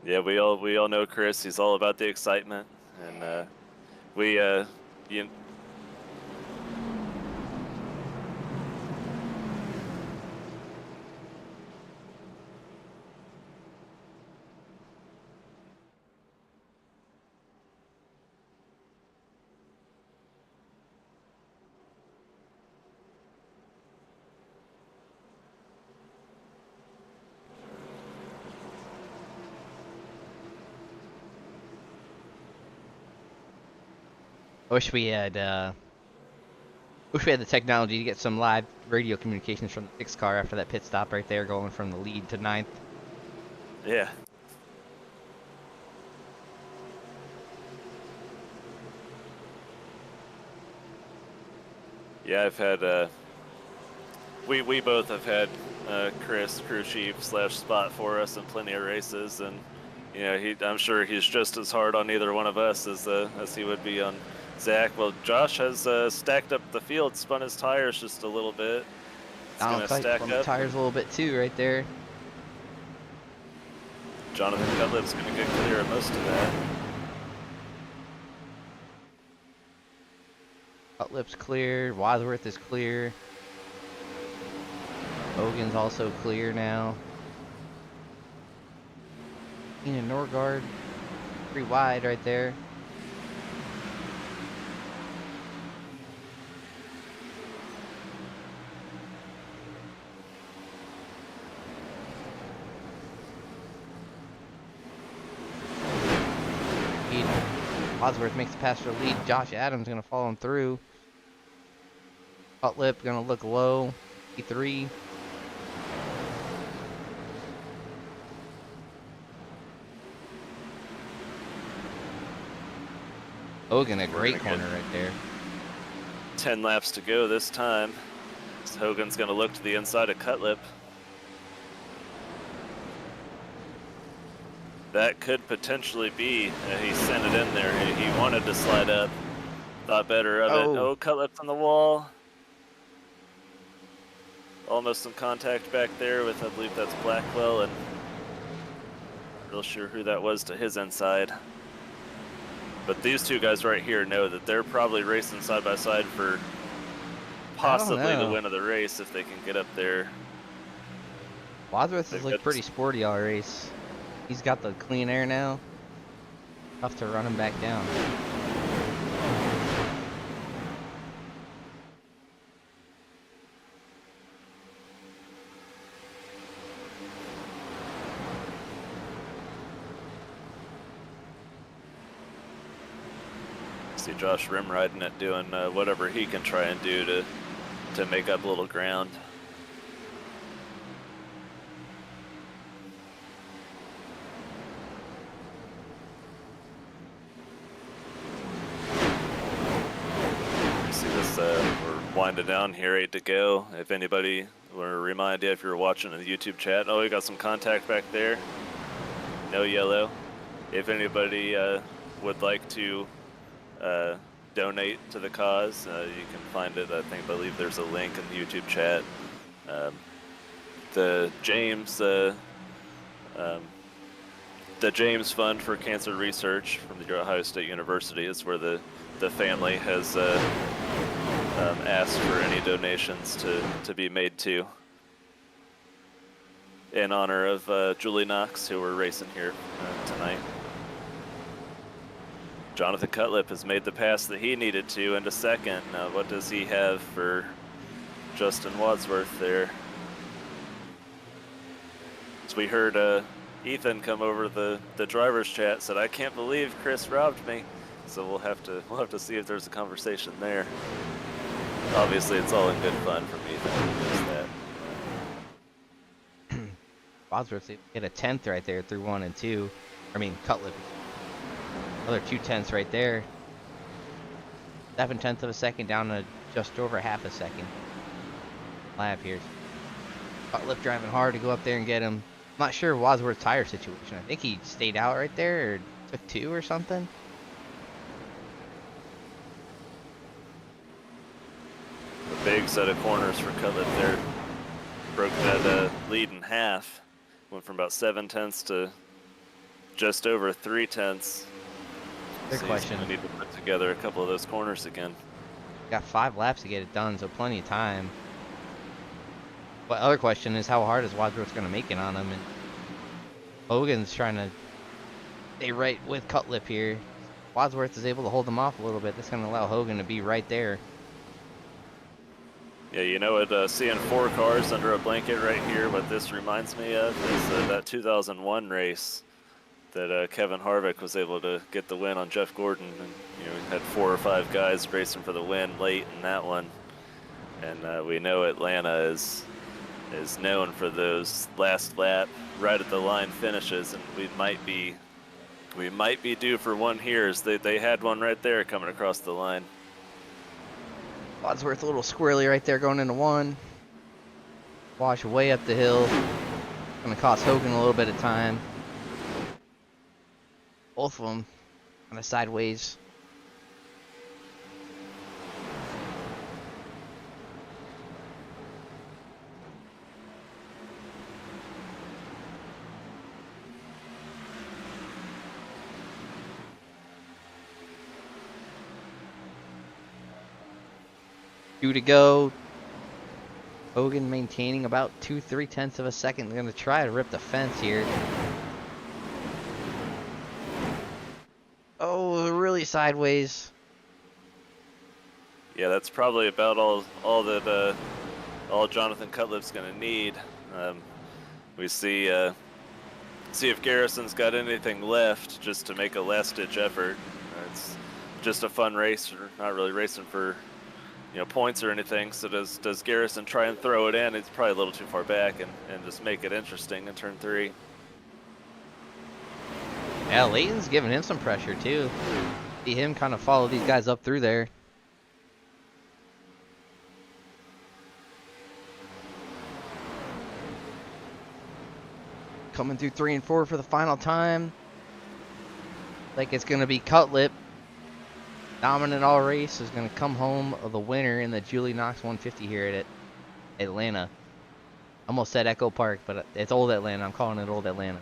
Yeah, we all know Chris. He's all about the excitement, and you. I wish we had the technology to get some live radio communications from the 6th car after that pit stop right there, going from the lead to 9th. Yeah. Yeah, I've had we both have had Chris crew chief / spot for us in plenty of races, and you know I'm sure he's just as hard on either one of us as he would be on Zach. Well, Josh has stacked up the field, spun his tires just a little bit. It's gonna stack The up. tires a little bit too, right there. Jonathan Cutlip's gonna get clear of most of that. Cutlip's clear. Wadsworth is clear. Hogan's also clear now. Keenan Norgard, pretty wide right there. Wadsworth makes the pass for the lead. Josh Adams gonna follow him through. Cutlip gonna look low. E3. Hogan, a great corner right there. 10 laps to go this time. So Hogan's gonna look to the inside of Cutlip. That could potentially be. He sent it in there. He wanted to slide up. Thought better of it. Oh, Cutlip's on the wall. Almost some contact back there with, I believe that's Blackwell, and not real sure who that was to his inside. But these 2 guys right here know that they're probably racing side by side for possibly the win of the race if they can get up there. Wadsworth has looked pretty sporty all race. He's got the clean air now. Tough to run him back down. See Josh rim riding it, doing whatever he can try and do to make up a little ground. we're winding down here, 8 to go. If anybody, want to remind you if you're watching in the YouTube chat, oh, we got some contact back there. No yellow. If anybody would like to donate to the cause, you can find it. I believe there's a link in the YouTube chat. The James Fund for Cancer Research from the Ohio State University is where the family has asked for any donations to be made to, in honor of Julie Knox, who we're racing here tonight. Jonathan Cutlip has made the pass that he needed to into second. Now, what does he have for Justin Wadsworth there? As we heard Ethan come over the driver's chat, said, "I can't believe Chris robbed me." So we'll have to see if there's a conversation there. Obviously, it's all in good fun from Ethan. He knows that. Wadsworth hit a 10th right there through 1 and 2. I mean, Cutlip. Another 2 tenths right there. 7/10 of a second down to just over half a second. Lap here. Cutlip driving hard to go up there and get him. I'm not sure Wadsworth's tire situation. I think he stayed out right there or took 2 or something. A big set of corners for Cutlip there. Broke that lead in half. Went from about 7 tenths to just over 3 tenths. Good question. We need to put together a couple of those corners again. Got 5 laps to get it done, so plenty of time. But other question is, how hard is Wadsworth going to make it on him? And Hogan's trying to stay right with Cutlip here. Wadsworth is able to hold him off a little bit. That's going to allow Hogan to be right there. Yeah, you know what, seeing 4 cars under a blanket right here, what this reminds me of is that 2001 race that Kevin Harvick was able to get the win on Jeff Gordon. And, you know, we had 4 or 5 guys racing for the win late in that one. And we know Atlanta is known for those last lap, right at the line finishes, and we might be due for one here, as they had one right there coming across the line. Wadsworth a little squirrely right there going into 1. Wash way up the hill. Going to cost Hogan a little bit of time. Both of them kind of sideways. Two to go. Hogan maintaining about 2-3 tenths of a second. They're going to try to rip the fence here. Oh, really sideways. Yeah, that's probably about all Jonathan Cutlip's going to need. We see if Garrison's got anything left just to make a last-ditch effort. It's just a fun race. We're not really racing for, you know, points or anything. So does Garrison try and throw it in? It's probably a little too far back and just make it interesting in turn 3. Yeah, Layton's giving him some pressure too. See him kind of follow these guys up through there. Coming through 3 and 4 for the final time. Like it's going to be Cutlip. Dominant all race is going to come home of the winner in the Julie Knox 150 here at Atlanta. Almost said Echo Park, but it's Old Atlanta. I'm calling it Old Atlanta.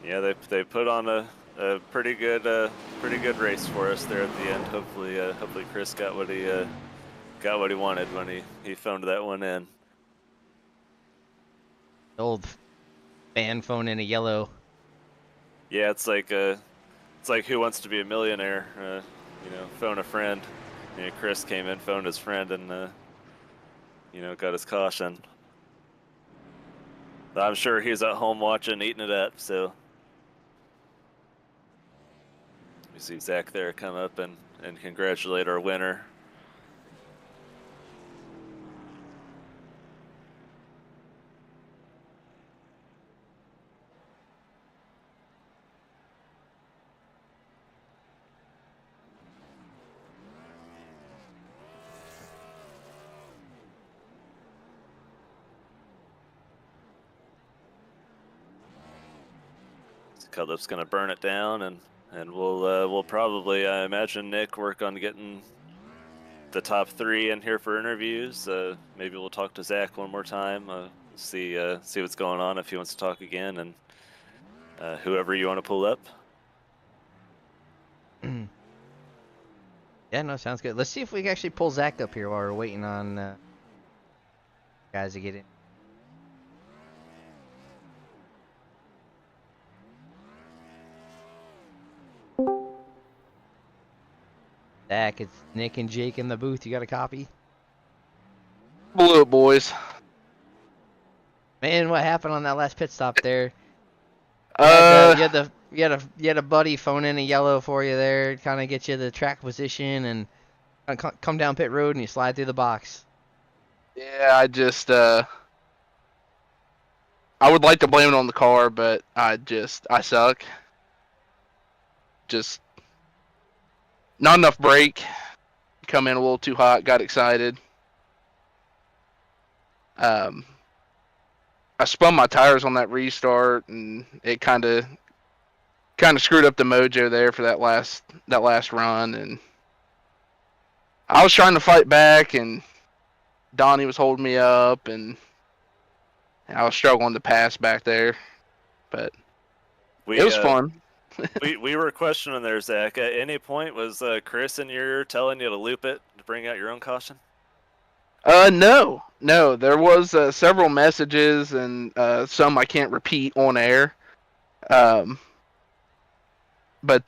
Yeah, they put on a pretty good race for us there at the end. Hopefully Chris got what he wanted when he phoned that one in. Old fan phone in a yellow. Yeah, it's like Who Wants to Be a Millionaire? You know, phone a friend. You know, Chris came in, phoned his friend, and you know, got his caution. But I'm sure he's at home watching, eating it up. So we see Zach there come up and congratulate our winner. Cutlaff's gonna burn it down, and we'll probably, I imagine, Nick, work on getting the top 3 in here for interviews. Maybe we'll talk to Zach one more time, see what's going on if he wants to talk again, and whoever you want to pull up. Yeah, no, sounds good. Let's see if we can actually pull Zach up here while we're waiting on guys to get in. Zach, it's Nick and Jake in the booth. You got a copy? Blew it, boys. Man, what happened on that last pit stop there? You had a buddy phone in a yellow for you there, kind of get you the track position and come down pit road and you slide through the box. Yeah, I just I would like to blame it on the car, but I suck. Just not enough brake. Come in a little too hot, got excited. I spun my tires on that restart, and it kind of screwed up the mojo there for that last run. And I was trying to fight back, and Donnie was holding me up, and I was struggling to pass back there. But it was fun. we were questioning there, Zach. At any point was Chris in your ear telling you to loop it to bring out your own caution? No. There was several messages and some I can't repeat on air. But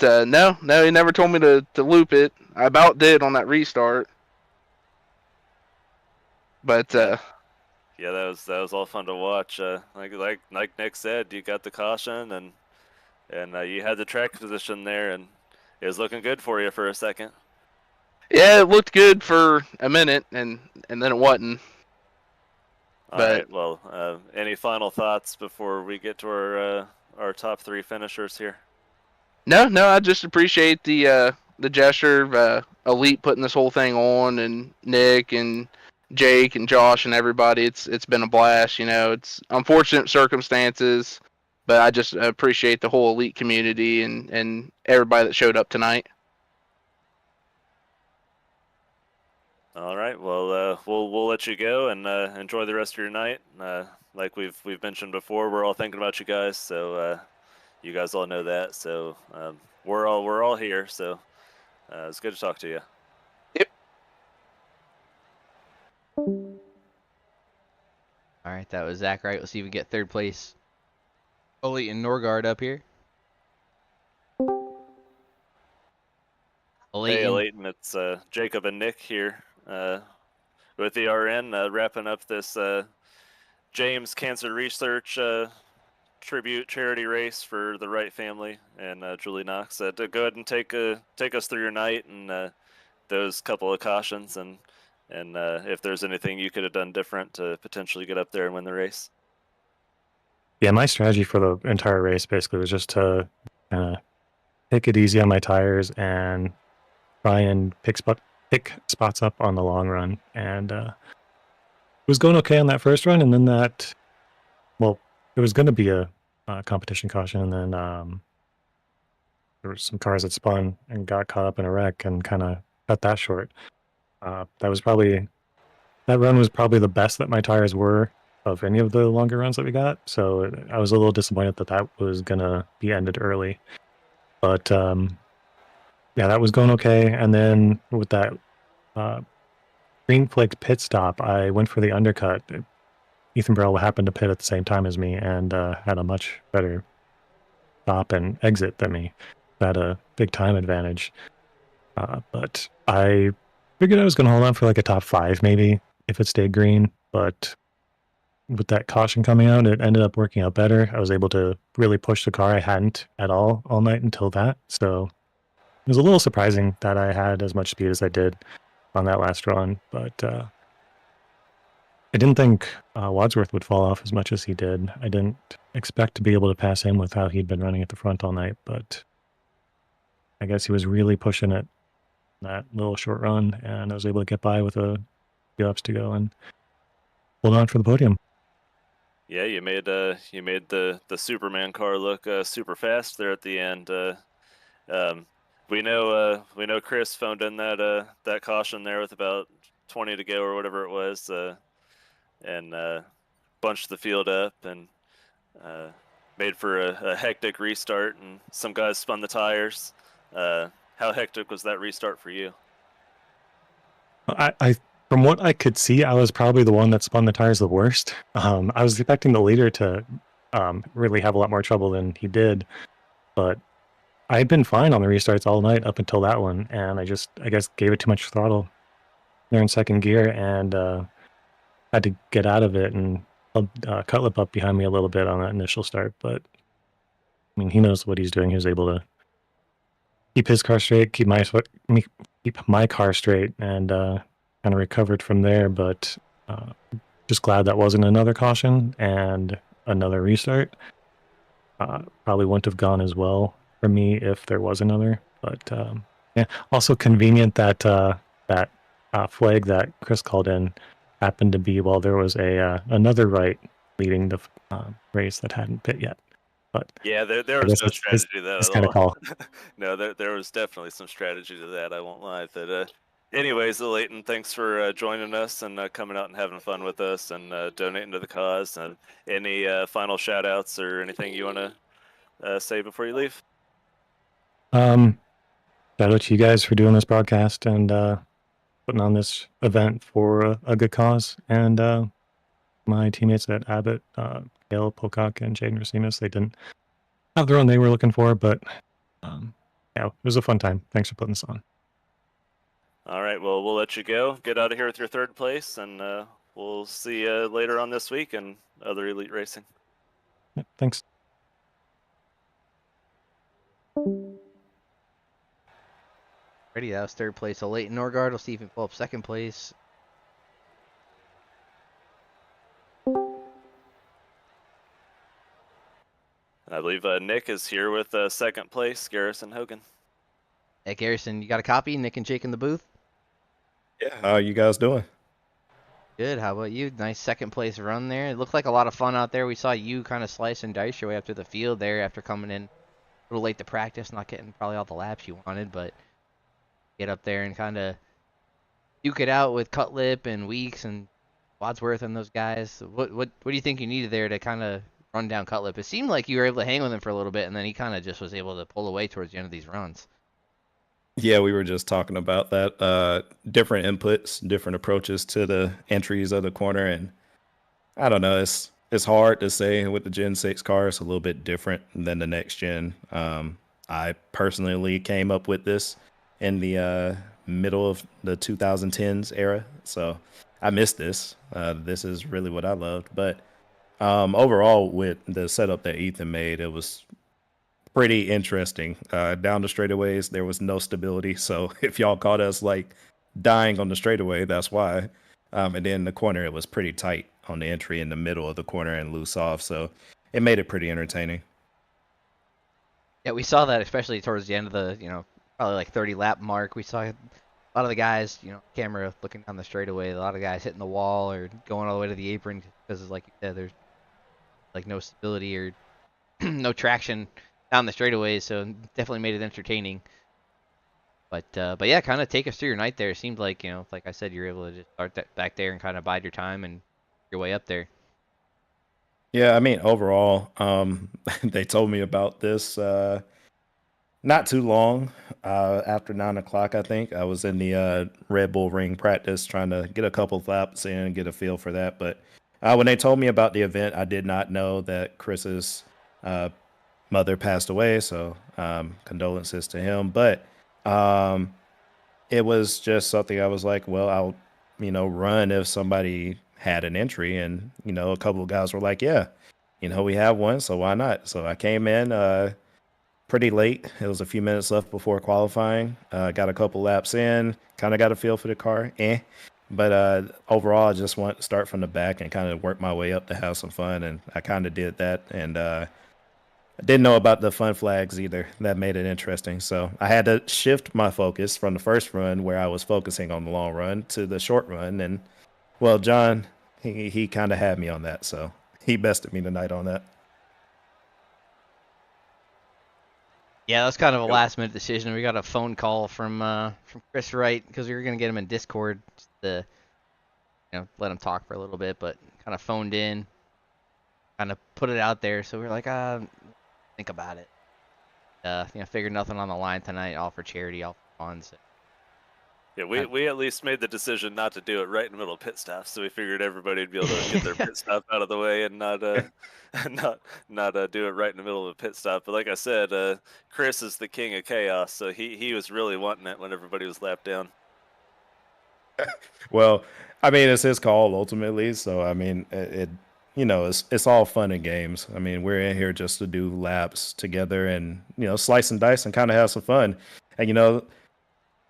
no, he never told me to loop it. I about did on that restart. But yeah, that was all fun to watch. Like Nick said, you got the caution and you had the track position there, and it was looking good for you for a second. Yeah, it looked good for a minute, and then it wasn't. All right. Well, any final thoughts before we get to our top 3 finishers here? No. I just appreciate the gesture of Elite putting this whole thing on, and Nick and Jake and Josh and everybody. It's been a blast. It's unfortunate circumstances, but I just appreciate the whole Elite community and everybody that showed up tonight. All right. Well, we'll let you go and enjoy the rest of your night. Like we've mentioned before, we're all thinking about you guys, so you guys all know that. So we're all here. So it's good to talk to you. Yep. All right, that was Zach Wright. Let's see if we get 3rd place. Foley and Norgard up here. Hey, Leighton, it's Jacob and Nick here with the RN, wrapping up this James Cancer Research tribute charity race for the Wright family and Julie Knox. To go ahead and take us through your night and those couple of cautions, and if there's anything you could have done different to potentially get up there and win the race. Yeah, my strategy for the entire race basically was just to take it easy on my tires and try and pick spots up on the long run. And it was going okay on that first run, and then it was going to be a competition caution, and then there were some cars that spun and got caught up in a wreck and kind of cut that short. That run was probably the best that my tires were of any of the longer runs that we got. So I was a little disappointed that was going to be ended early. But yeah, that was going okay. And then with that green flagged pit stop, I went for the undercut. Ethan Burrell happened to pit at the same time as me and had a much better stop and exit than me. Had a big time advantage. But I figured I was going to hold on for like a top 5 maybe if it stayed green. But with that caution coming out, it ended up working out better. I was able to really push the car. I hadn't at all night until that. So it was a little surprising that I had as much speed as I did on that last run. But I didn't think Wadsworth would fall off as much as he did. I didn't expect to be able to pass him with how he'd been running at the front all night. But I guess he was really pushing it that little short run, and I was able to get by with a few laps to go and hold on for the podium. Yeah, you made the Superman car look super fast there at the end. Um, we know Chris phoned in that caution there with about 20 to go or whatever it was, and bunched the field up and uh, made for a hectic restart. And some guys spun the tires. How hectic was that restart for you? I from what I could see, I was probably the one that spun the tires the worst. I was expecting the leader to really have a lot more trouble than he did, but I had been fine on the restarts all night up until that one, and I guess gave it too much throttle there in second gear and had to get out of it and Cutlip up behind me a little bit on that initial start. But I mean, he knows what he's doing. He was able to keep his car straight, keep my car straight, and kind of recovered from there. But just glad that wasn't another caution and another restart. Probably wouldn't have gone as well for me if there was another. But yeah, also convenient that that flag that Chris called in happened to be while there was another right leading the race that hadn't pit yet. But yeah, there was no strategy to that at kind of all. call. No, there was definitely some strategy to that. I won't lie. But anyways, Leighton, thanks for joining us and coming out and having fun with us and donating to the cause. And any final shout outs or anything you want to say before you leave? Shout out to you guys for doing this broadcast and putting on this event for a good cause. And my teammates at Abbott, Gail Pocock and Jaden Racinas, they didn't have the run they were looking for, but yeah, it was a fun time. Thanks for putting this on. All right, well, we'll let you go. Get out of here with your third place, and we'll see you later on this week and other elite racing. Yeah, thanks. Ready? That was third place. So Leighton Norgard will see if he can pull up second place. I believe Nick is here with second place, Garrison Hogan. Hey, Garrison, you got a copy? Nick and Jake in the booth? Yeah, how are you guys doing? Good. How about you? Nice second place run there. It looked like a lot of fun out there. We saw you kind of slice and dice your way up to the field there after coming in a little late to practice, not getting probably all the laps you wanted, but get up there and kind of duke it out with Cutlip and Weeks and Wadsworth and those guys. What do you think you needed there to kind of run down Cutlip? It seemed like you were able to hang with him for a little bit, and then he kind of just was able to pull away towards the end of these runs. Yeah, we were just talking about that. Different inputs, different approaches to the entries of the corner, and I don't know. It's hard to say with the Gen 6 car. It's a little bit different than the next gen. I personally came up with this in the middle of the 2010s era, so I missed this. This is really what I loved. But overall, with the setup that Ethan made, it was pretty interesting. Down the straightaways, there was no stability. So if y'all caught us like dying on the straightaway, that's why. And then the corner, it was pretty tight on the entry in the middle of the corner and loose off. So it made it pretty entertaining. Yeah, we saw that especially towards the end of the, probably like 30 lap mark. We saw a lot of the guys, camera looking down the straightaway, a lot of guys hitting the wall or going all the way to the apron because, like you said, there's like no stability or no traction down the straightaways, so definitely made it entertaining. But yeah, kind of take us through your night there. It seemed like, like I said, you were able to just start that back there and kind of bide your time and your way up there. Yeah, I mean, overall, they told me about this not too long after 9 o'clock, I think. I was in the Red Bull Ring practice trying to get a couple of laps in and get a feel for that. But when they told me about the event, I did not know that Chris's mother passed away, so condolences to him. But it was just something I was like, well, I'll run if somebody had an entry, and a couple of guys were like, yeah, we have one, so why not? So I came in pretty late. It was a few minutes left before qualifying. Got a couple laps in, kind of got a feel for the car, but overall I just want to start from the back and kind of work my way up to have some fun, and I kind of did that. And I didn't know about the fun flags either. That made it interesting. So I had to shift my focus from the first run, where I was focusing on the long run, to the short run. And well, John, he kind of had me on that. So he bested me tonight on that. Yeah, that was kind of a Yep. last minute decision. We got a phone call from Chris Wright because we were gonna get him in Discord just to let him talk for a little bit, but kind of phoned in, kind of put it out there. So we were like, think about it. Figured nothing on the line tonight, all for charity, all for fun. So. Yeah, we at least made the decision not to do it right in the middle of pit stop, so we figured everybody would be able to get their pit stop out of the way and not do it right in the middle of a pit stop. But like I said, Chris is the king of chaos, so he was really wanting it when everybody was lapped down. Well, I mean, it's his call ultimately. So I mean, it's all fun and games. I mean, we're in here just to do laps together and slice and dice and kind of have some fun. And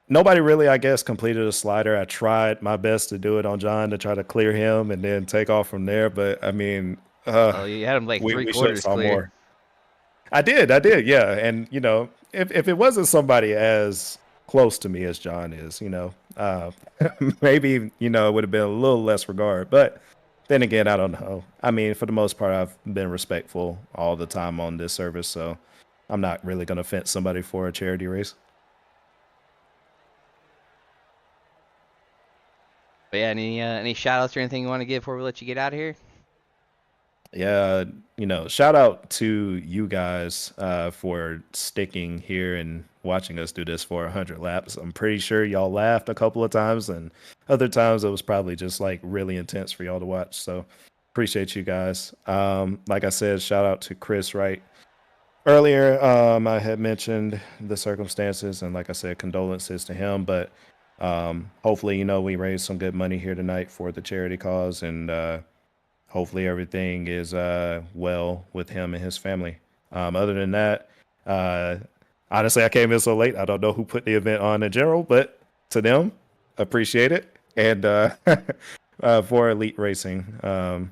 nobody really, I guess, completed a slider. I tried my best to do it on John to try to clear him and then take off from there. But I mean, well, you had him like we three should have quarters saw clear. more. I did, yeah. And if it wasn't somebody as close to me as John is, maybe it would have been a little less regard. But then again, I don't know. I mean, for the most part, I've been respectful all the time on this service, so I'm not really going to fence somebody for a charity race. But yeah, any shout outs or anything you want to give before we let you get out of here? Yeah, shout out to you guys for sticking here and watching us do this for 100 laps. I'm pretty sure y'all laughed a couple of times, and other times it was probably just like really intense for y'all to watch. So appreciate you guys. Like I said, shout out to Chris Wright. Earlier, I had mentioned the circumstances, and like I said, condolences to him. But hopefully, we raised some good money here tonight for the charity cause, and hopefully everything is well with him and his family. Other than that, honestly, I came in so late. I don't know who put the event on in general, but to them, appreciate it. And for Elite Racing,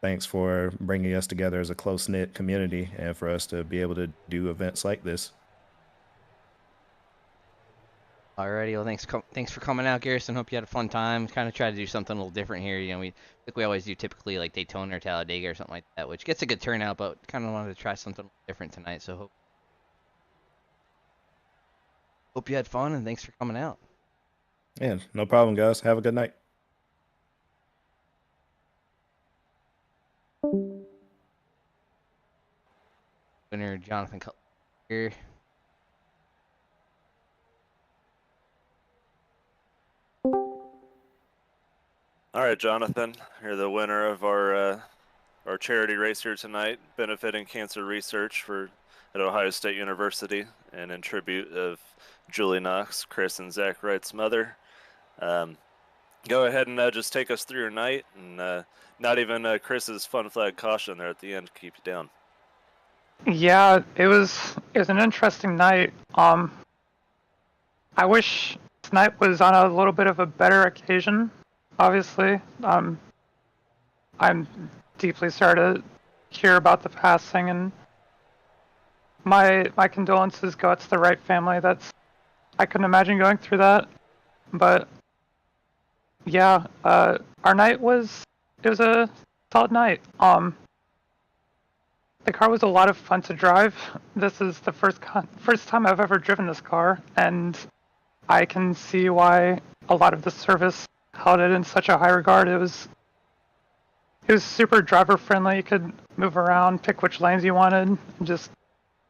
thanks for bringing us together as a close-knit community and for us to be able to do events like this. Alrighty, well, thanks for coming out, Garrison. Hope you had a fun time. Kind of try to do something a little different here. We always do typically like Daytona or Talladega or something like that, which gets a good turnout, but kind of wanted to try something different tonight. So hope you had fun, and thanks for coming out. Yeah, no problem, guys. Have a good night. Winner Jonathan Cutler here. All right, Jonathan, you're the winner of our charity race here tonight, benefiting cancer research at Ohio State University, and in tribute of Julie Knox, Chris and Zach Wright's mother. Go ahead and just take us through your night, and not even Chris's fun flag caution there at the end to keep you down. Yeah, it was an interesting night. I wish tonight was on a little bit of a better occasion. Obviously, I'm deeply sorry to hear about the passing, and my condolences go out to the Wright family. I couldn't imagine going through that, but yeah, our night was a solid night. The car was a lot of fun to drive. This is the first time I've ever driven this car, and I can see why a lot of the service held it in such a high regard. It was super driver friendly. You could move around, pick which lanes you wanted. Just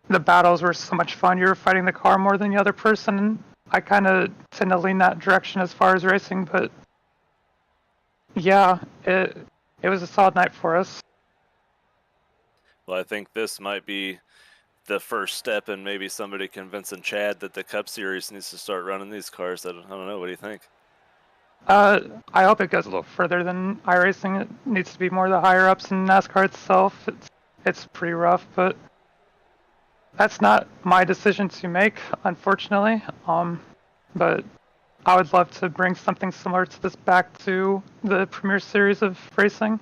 the battles were so much fun. You were fighting the car more than the other person. I kind of tend to lean that direction as far as racing, but yeah, it was a solid night for us. Well, I think this might be the first step in maybe somebody convincing Chad that the Cup Series needs to start running these cars. I don't know. What do you think? I hope it goes a little further than iRacing. It needs to be more the higher ups in NASCAR itself. It's pretty rough, but that's not my decision to make, unfortunately. But I would love to bring something similar to this back to the Premier Series of racing.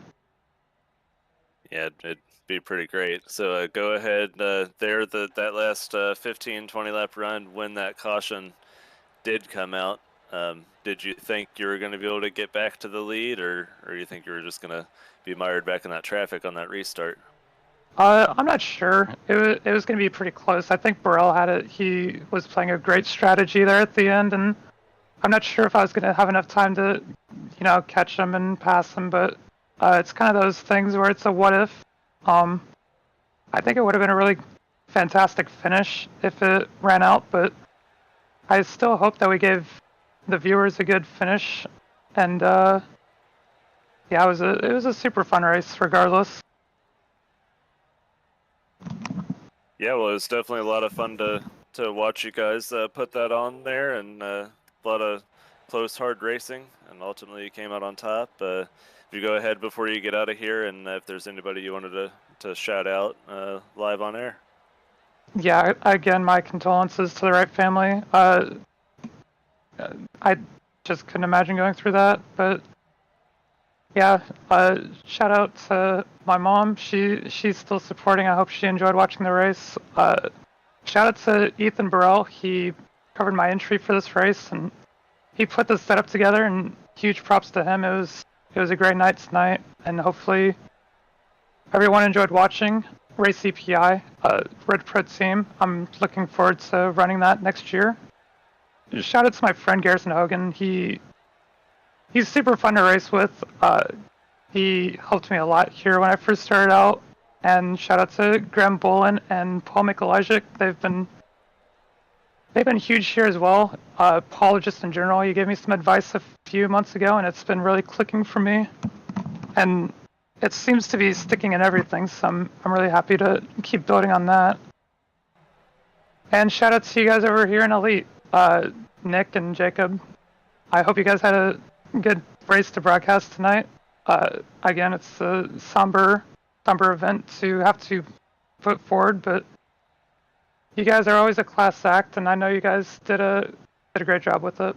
Yeah, it'd be pretty great. So go ahead that last 15-20 lap run when that caution did come out. Did you think you were going to be able to get back to the lead, or you think you were just going to be mired back in that traffic on that restart? I'm not sure. It was going to be pretty close. I think Burrell had it. He was playing a great strategy there at the end, and I'm not sure if I was going to have enough time to, catch him and pass him. But it's kind of those things where it's a what if. I think it would have been a really fantastic finish if it ran out, but I still hope that we gave the viewers a good finish. And yeah, it was a super fun race regardless. Yeah, well, it was definitely a lot of fun to watch you guys put that on there, and a lot of close, hard racing, and ultimately you came out on top. If you go ahead before you get out of here, and if there's anybody you wanted to shout out live on air. Yeah, again, my condolences to the Wright family. I just couldn't imagine going through that, but yeah, shout out to my mom. She's still supporting. I hope she enjoyed watching the race. Shout out to Ethan Burrell. He covered my entry for this race, and he put the setup together. And huge props to him. It was a great night tonight, and hopefully everyone enjoyed watching Race EPI, Red Pro Team. I'm looking forward to running that next year. Shout out to my friend Garrison Hogan. He's super fun to race with. He helped me a lot here when I first started out. And shout out to Graham Bolin and Paul Mikolajic. They've been huge here as well. Paul, just in general, he gave me some advice a few months ago, and it's been really clicking for me. And it seems to be sticking in everything, so I'm really happy to keep building on that. And shout out to you guys over here in Elite, Nick and Jacob. I hope you guys had a good race to broadcast tonight. Again, it's a somber event to have to put forward, but you guys are always a class act, and I know you guys did a great job with it.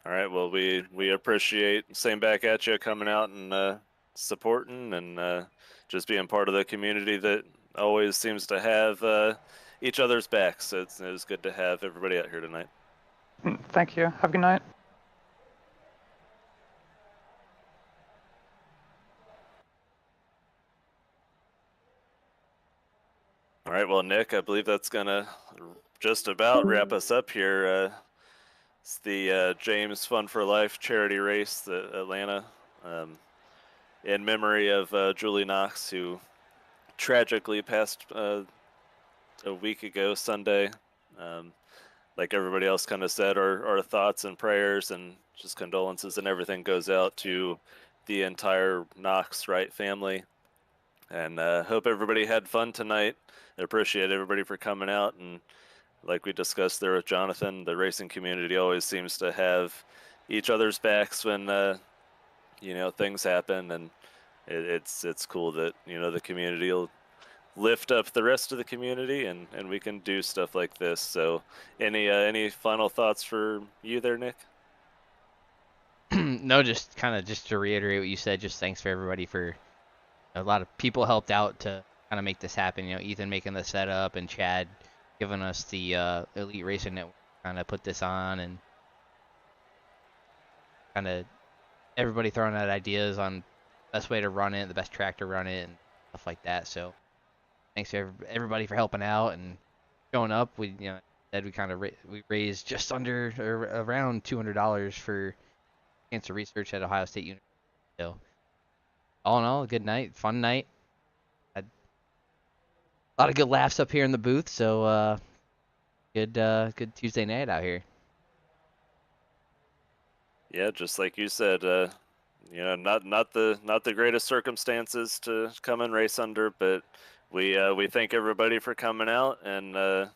All right, well, we appreciate, same back at you, coming out and supporting and just being part of the community that always seems to have each other's backs. So it was good to have everybody out here tonight. Thank you. Have a good night. All right, well, Nick, I believe that's going to just about wrap us up here. It's the James Fun for Life charity race, the Atlanta, in memory of Julie Knox, who tragically passed a week ago Sunday. Like everybody else kind of said, our thoughts and prayers and just condolences and everything goes out to the entire Knox Wright family. And hope everybody had fun tonight. I appreciate everybody for coming out. And like we discussed there with Jonathan, the racing community always seems to have each other's backs when things happen, and it's cool that the community will lift up the rest of the community, and we can do stuff like this. So any final thoughts for you there, Nick? No, just to reiterate what you said, just thanks for everybody for a lot of people helped out to kind of make this happen. Ethan making the setup and Chad giving us the Elite Racing Network kind of put this on, and kind of everybody throwing out ideas on best way to run it, the best track to run it, and stuff like that. So thanks to everybody for helping out and showing up. We we raised just under or around $200 for cancer research at Ohio State University. So all in all, a good night, fun night. Had a lot of good laughs up here in the booth. So good Tuesday night out here. Yeah, just like you said, not the greatest circumstances to come and race under, but we thank everybody for coming out and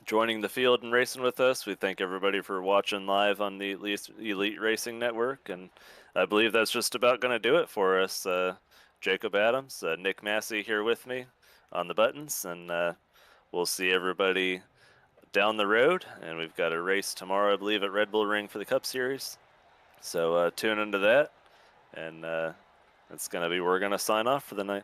joining the field and racing with us. We thank everybody for watching live on the Elite Racing Network, and I believe that's just about going to do it for us. Jacob Adams, Nick Massey here with me on the buttons, and we'll see everybody down the road. And we've got a race tomorrow, I believe, at Red Bull Ring for the Cup Series. So tune into that, and we're going to sign off for the night.